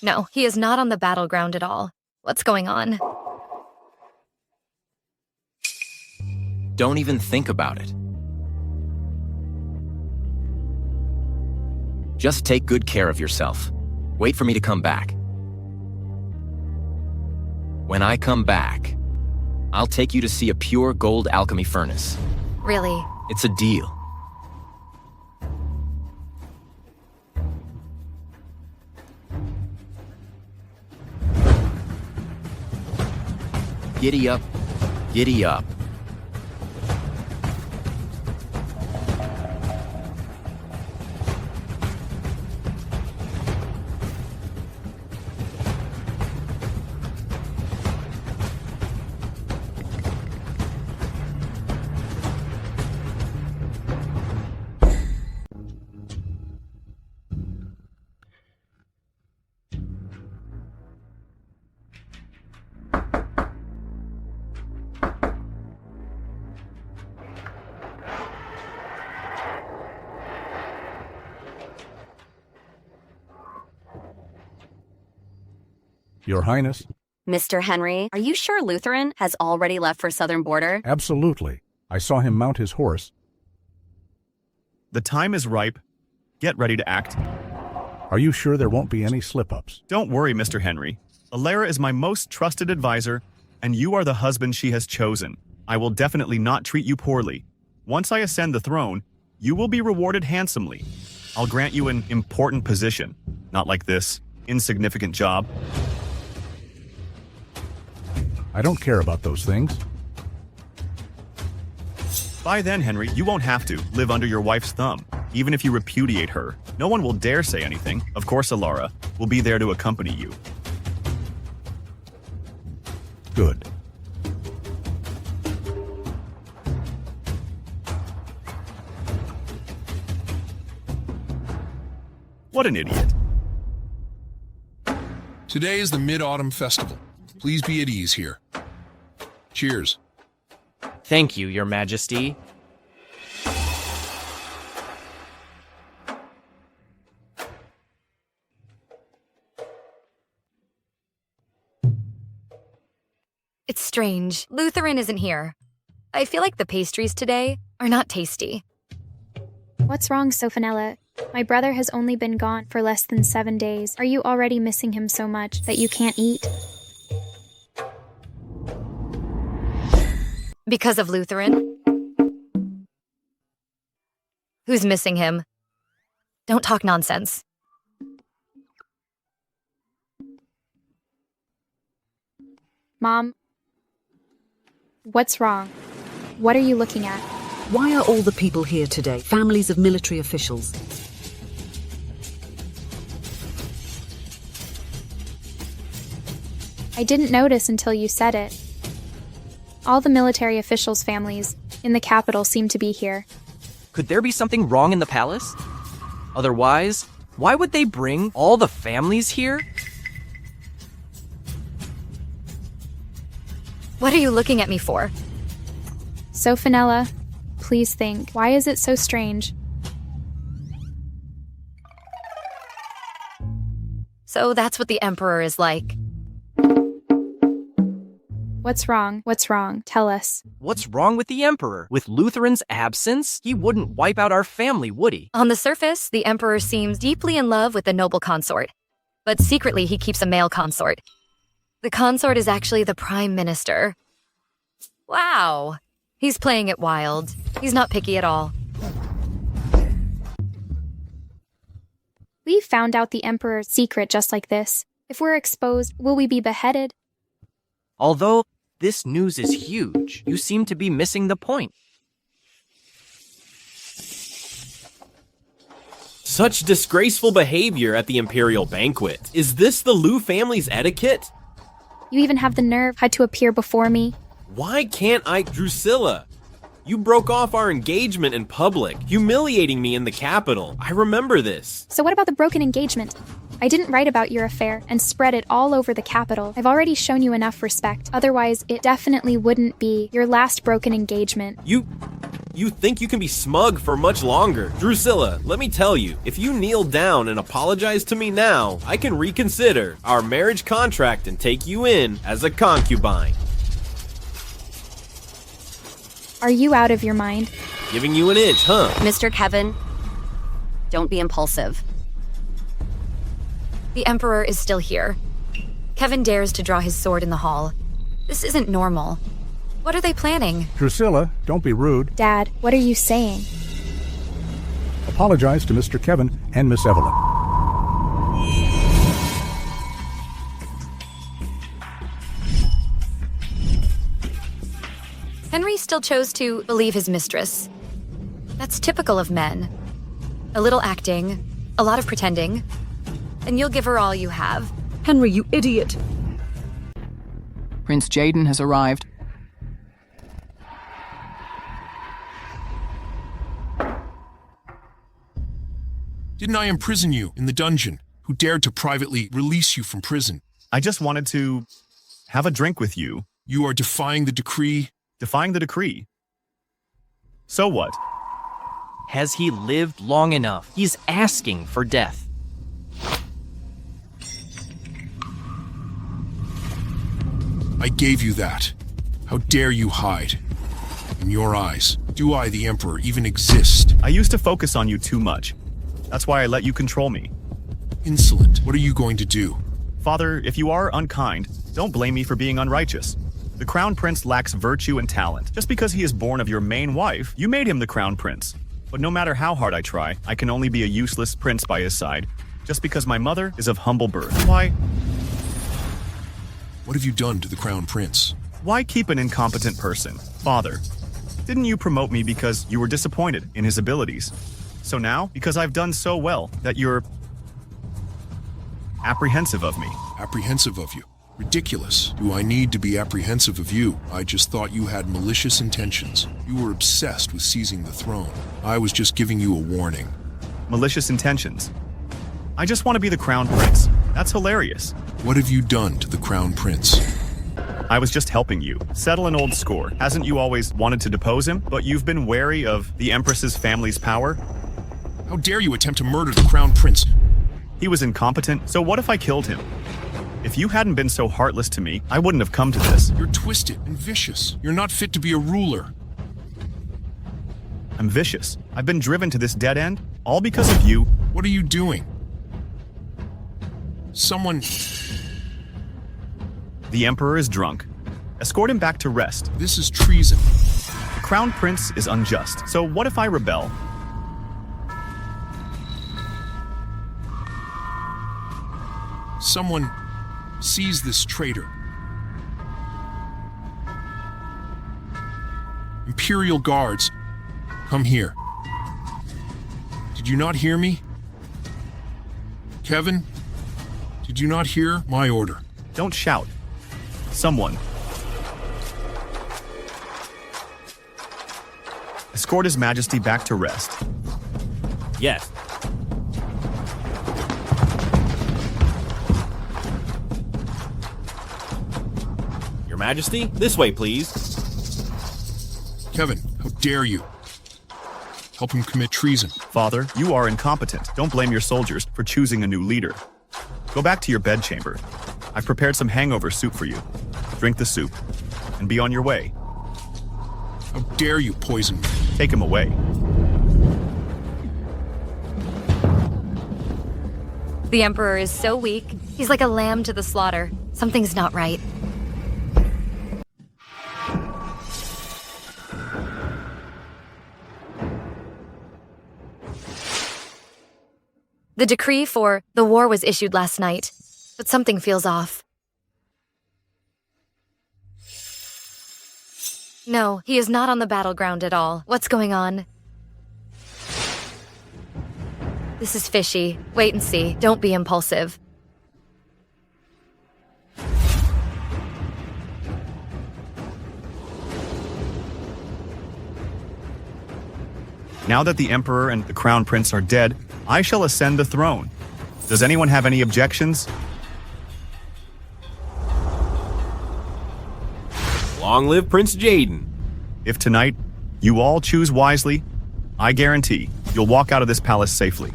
No, he is not on the battleground at all. What's going on? Don't even think about it. Just take good care of yourself. Wait for me to come back. When I come back, I'll take you to see a pure gold alchemy furnace. Really? It's a deal. Giddy up, giddy up. Your Highness? Mr. Henry, are you sure Lutheran has already left for southern border? Absolutely. I saw him mount his horse. The time is ripe. Get ready to act. Are you sure there won't be any slip-ups? Don't worry, Mr. Henry. Alara is my most trusted advisor, and you are the husband she has chosen. I will definitely not treat you poorly. Once I ascend the throne, you will be rewarded handsomely. I'll grant you an important position, not like this insignificant job. I don't care about those things. By then, Henry, you won't have to live under your wife's thumb. Even if you repudiate her, no one will dare say anything. Of course, Alara will be there to accompany you. Good. What an idiot. Today is the Mid-Autumn Festival. Please be at ease here. Cheers. Thank you, Your Majesty. It's strange. Lutheran isn't here. I feel like the pastries today are not tasty. What's wrong, Sophanella? My brother has only been gone for less than 7 days. Are you already missing him so much that you can't eat? Because of Lutheran? Who's missing him? Don't talk nonsense. Mom, what's wrong? What are you looking at? Why are all the people here today? Families of military officials. I didn't notice until you said it. All the military officials' families in the capital seem to be here. Could there be something wrong in the palace? Otherwise, why would they bring all the families here? What are you looking at me for? Sophanella, please think. Why is it so strange? So that's what the Emperor is like. What's wrong? What's wrong? Tell us. What's wrong with the Emperor? With Lutheran's absence, he wouldn't wipe out our family, would he? On the surface, the Emperor seems deeply in love with the noble consort. But secretly, he keeps a male consort. The consort is actually the Prime Minister. Wow. He's playing it wild. He's not picky at all. We found out the Emperor's secret just like this. If we're exposed, will we be beheaded? Although, This news is huge. You seem to be missing the point. Such disgraceful behavior at the imperial banquet. Is this the Lu family's etiquette? You even have the nerve to appear before me. Why can't I? Drusilla, you broke off our engagement in public, humiliating me in the capital. I remember this. So what about the broken engagement? I didn't write about your affair and spread it all over the capital. I've already shown you enough respect. Otherwise, it definitely wouldn't be your last broken engagement. You think you can be smug for much longer. Drusilla, let me tell you, if you kneel down and apologize to me now, I can reconsider our marriage contract and take you in as a concubine. Are you out of your mind? Giving you an inch, huh? Mr. Kevin, don't be impulsive. The Emperor is still here. Kevin dares to draw his sword in the hall. This isn't normal. What are they planning? Drusilla, don't be rude. Dad, what are you saying? Apologize to Mr. Kevin and Miss Evelyn. Henry still chose to believe his mistress. That's typical of men. A little acting, a lot of pretending, and you'll give her all you have. Henry, you idiot! Prince Jaden has arrived. Didn't I imprison you in the dungeon? Who dared to privately release you from prison? I just wanted to have a drink with you. You are defying the decree? Defying the decree? So what? Has he lived long enough? He's asking for death. I gave you that. How dare you hide? In your eyes, do I, the Emperor, even exist? I used to focus on you too much. That's why I let you control me. Insolent. What are you going to do? Father, if you are unkind, don't blame me for being unrighteous. The Crown Prince lacks virtue and talent. Just because he is born of your main wife, you made him the Crown Prince. But no matter how hard I try, I can only be a useless prince by his side, just because my mother is of humble birth. Why? What have you done to the Crown Prince? Why keep an incompetent person? Father, didn't you promote me because you were disappointed in his abilities? So now, because I've done so well, that you're apprehensive of me. Apprehensive of you? Ridiculous. Do I need to be apprehensive of you? I just thought you had malicious intentions. You were obsessed with seizing the throne. I was just giving you a warning. Malicious intentions? I just want to be the Crown Prince. That's hilarious. What have you done to the Crown Prince? I was just helping you settle an old score. Hasn't you always wanted to depose him, but you've been wary of the Empress's family's power? How dare you attempt to murder the Crown Prince? He was incompetent, so what if I killed him? If you hadn't been so heartless to me, I wouldn't have come to this. You're twisted and vicious. You're not fit to be a ruler. I'm vicious. I've been driven to this dead end, all because of you. What are you doing? Someone... The Emperor is drunk. Escort him back to rest. This is treason. The Crown Prince is unjust, so what if I rebel? Someone seize this traitor. Imperial guards, come here. Did you not hear me? Kevin, did you not hear my order? Don't shout. Someone. Escort His Majesty back to rest. Yes. Your Majesty, this way, please. Kevin, how dare you? Help him commit treason. Father, you are incompetent. Don't blame your soldiers for choosing a new leader. Go back to your bedchamber. I've prepared some hangover soup for you. Drink the soup, and be on your way. How dare you poison me? Take him away. The Emperor is so weak, he's like a lamb to the slaughter. Something's not right. The decree for the war was issued last night, but something feels off. No, he is not on the battleground at all. What's going on? This is fishy. Wait and see. Don't be impulsive. Now that the Emperor and the Crown Prince are dead, I shall ascend the throne. Does anyone have any objections? Long live Prince Jaden. If tonight you all choose wisely, I guarantee you'll walk out of this palace safely.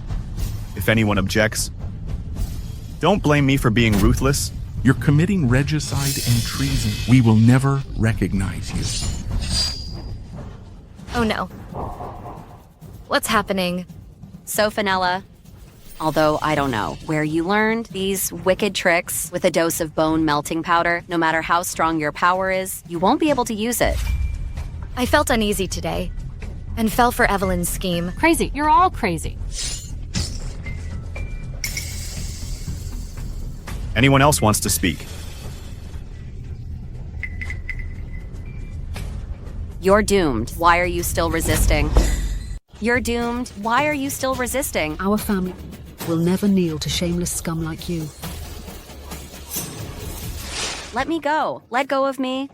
If anyone objects, don't blame me for being ruthless. You're committing regicide and treason. We will never recognize you. Oh no. What's happening? Sophanella, although I don't know where you learned these wicked tricks with a dose of bone melting powder, no matter how strong your power is, you won't be able to use it. I felt uneasy today and fell for Evelyn's scheme. Crazy. You're all crazy. Anyone else wants to speak? You're doomed. Why are you still resisting? You're doomed. Why are you still resisting? Our family will never kneel to shameless scum like you. Let me go. Let go of me.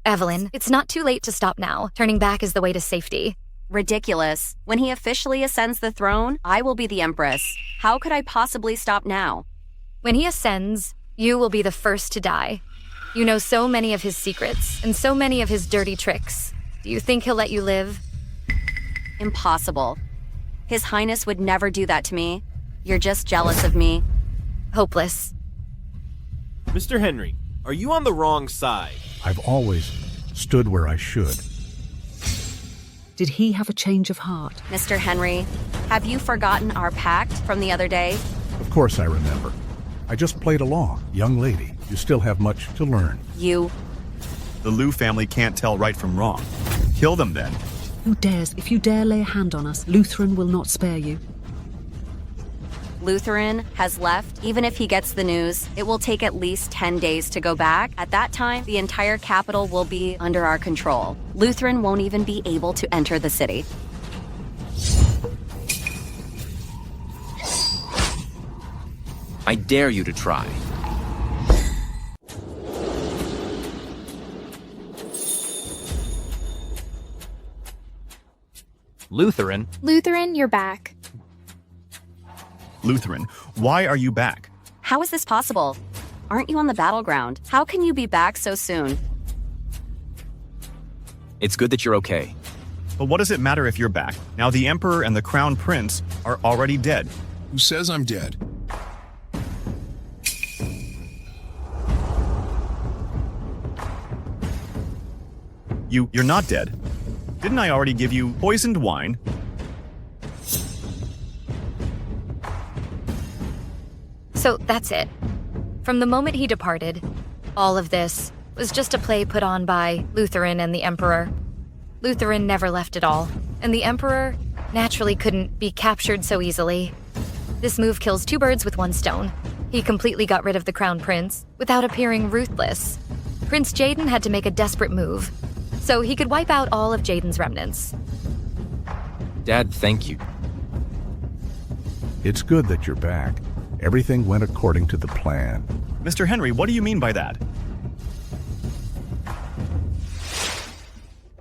Evelyn, it's not too late to stop now. Turning back is the way to safety. Ridiculous. When he officially ascends the throne, I will be the Empress. How could I possibly stop now? When he ascends, you will be the first to die. You know so many of his secrets and so many of his dirty tricks. Do you think he'll let you live? Impossible. His Highness would never do that to me. You're just jealous of me. Hopeless. Mr. Henry, are you on the wrong side? I've always stood where I should. Did he have a change of heart? Mr. Henry, have you forgotten our pact from the other day? Of course I remember. I just played along. Young lady, you still have much to learn. You... The Liu family can't tell right from wrong. Kill them then. Who dares? If you dare lay a hand on us, Lutheran will not spare you. Lutheran has left. Even if he gets the news, it will take at least 10 days to go back. At that time, the entire capital will be under our control. Lutheran won't even be able to enter the city. I dare you to try. Lutheran? Lutheran, you're back. Lutheran, why are you back? How is this possible? Aren't you on the battleground? How can you be back so soon? It's good that you're okay. But what does it matter if you're back? Now the Emperor and the Crown Prince are already dead. Who says I'm dead? You're not dead. Didn't I already give you poisoned wine? So that's it. From the moment he departed, all of this was just a play put on by Lutheran and the Emperor. Lutheran never left at all, and the Emperor naturally couldn't be captured so easily. This move kills two birds with one stone. He completely got rid of the Crown Prince without appearing ruthless. Prince Jaden had to make a desperate move, so he could wipe out all of Jaden's remnants. Dad, thank you. It's good that you're back. Everything went according to the plan. Mr. Henry, what do you mean by that?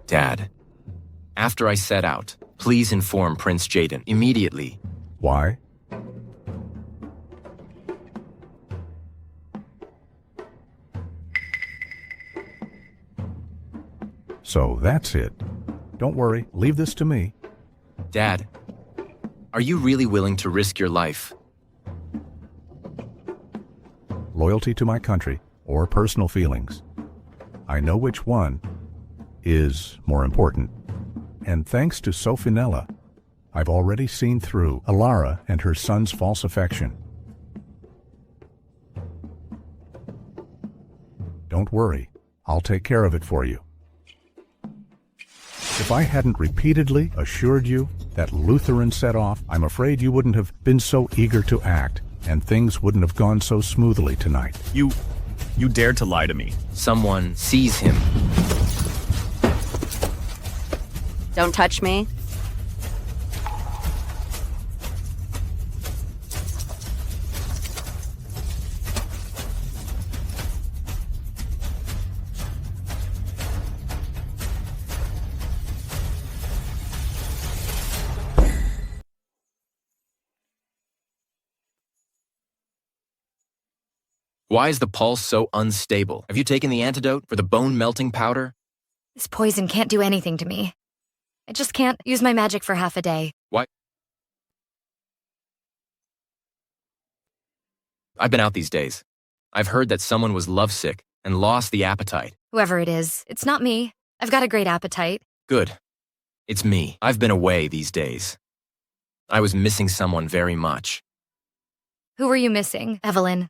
Dad, after I set out, please inform Prince Jaden immediately. Why? So that's it. Don't worry, leave this to me. Dad, are you really willing to risk your life? Loyalty to my country or personal feelings. I know which one is more important. And thanks to Sophanella, I've already seen through Alara and her son's false affection. Don't worry, I'll take care of it for you. If I hadn't repeatedly assured you that that Lutheran set off, I'm afraid you wouldn't have been so eager to act, and things wouldn't have gone so smoothly tonight. You dared to lie to me. Someone seize him. Don't touch me. Why is the pulse so unstable? Have you taken the antidote for the bone-melting powder? This poison can't do anything to me. I just can't use my magic for half a day. Why? I've been out these days. I've heard that someone was lovesick and lost the appetite. Whoever it is, it's not me. I've got a great appetite. Good. It's me. I've been away these days. I was missing someone very much. Who were you missing, Evelyn?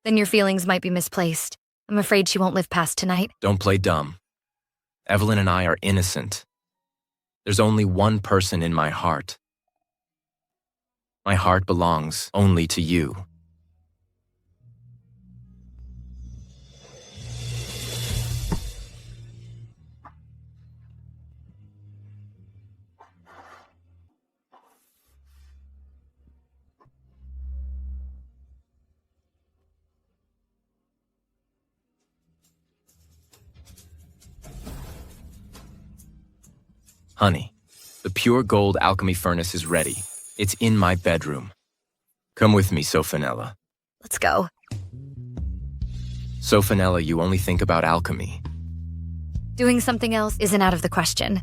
Then your feelings might be misplaced. I'm afraid she won't live past tonight. Don't play dumb. Evelyn and I are innocent. There's only one person in my heart. My heart belongs only to you. Honey, the pure gold alchemy furnace is ready. It's in my bedroom. Come with me, Sophanella. Let's go. Sophanella, you only think about alchemy. Doing something else isn't out of the question.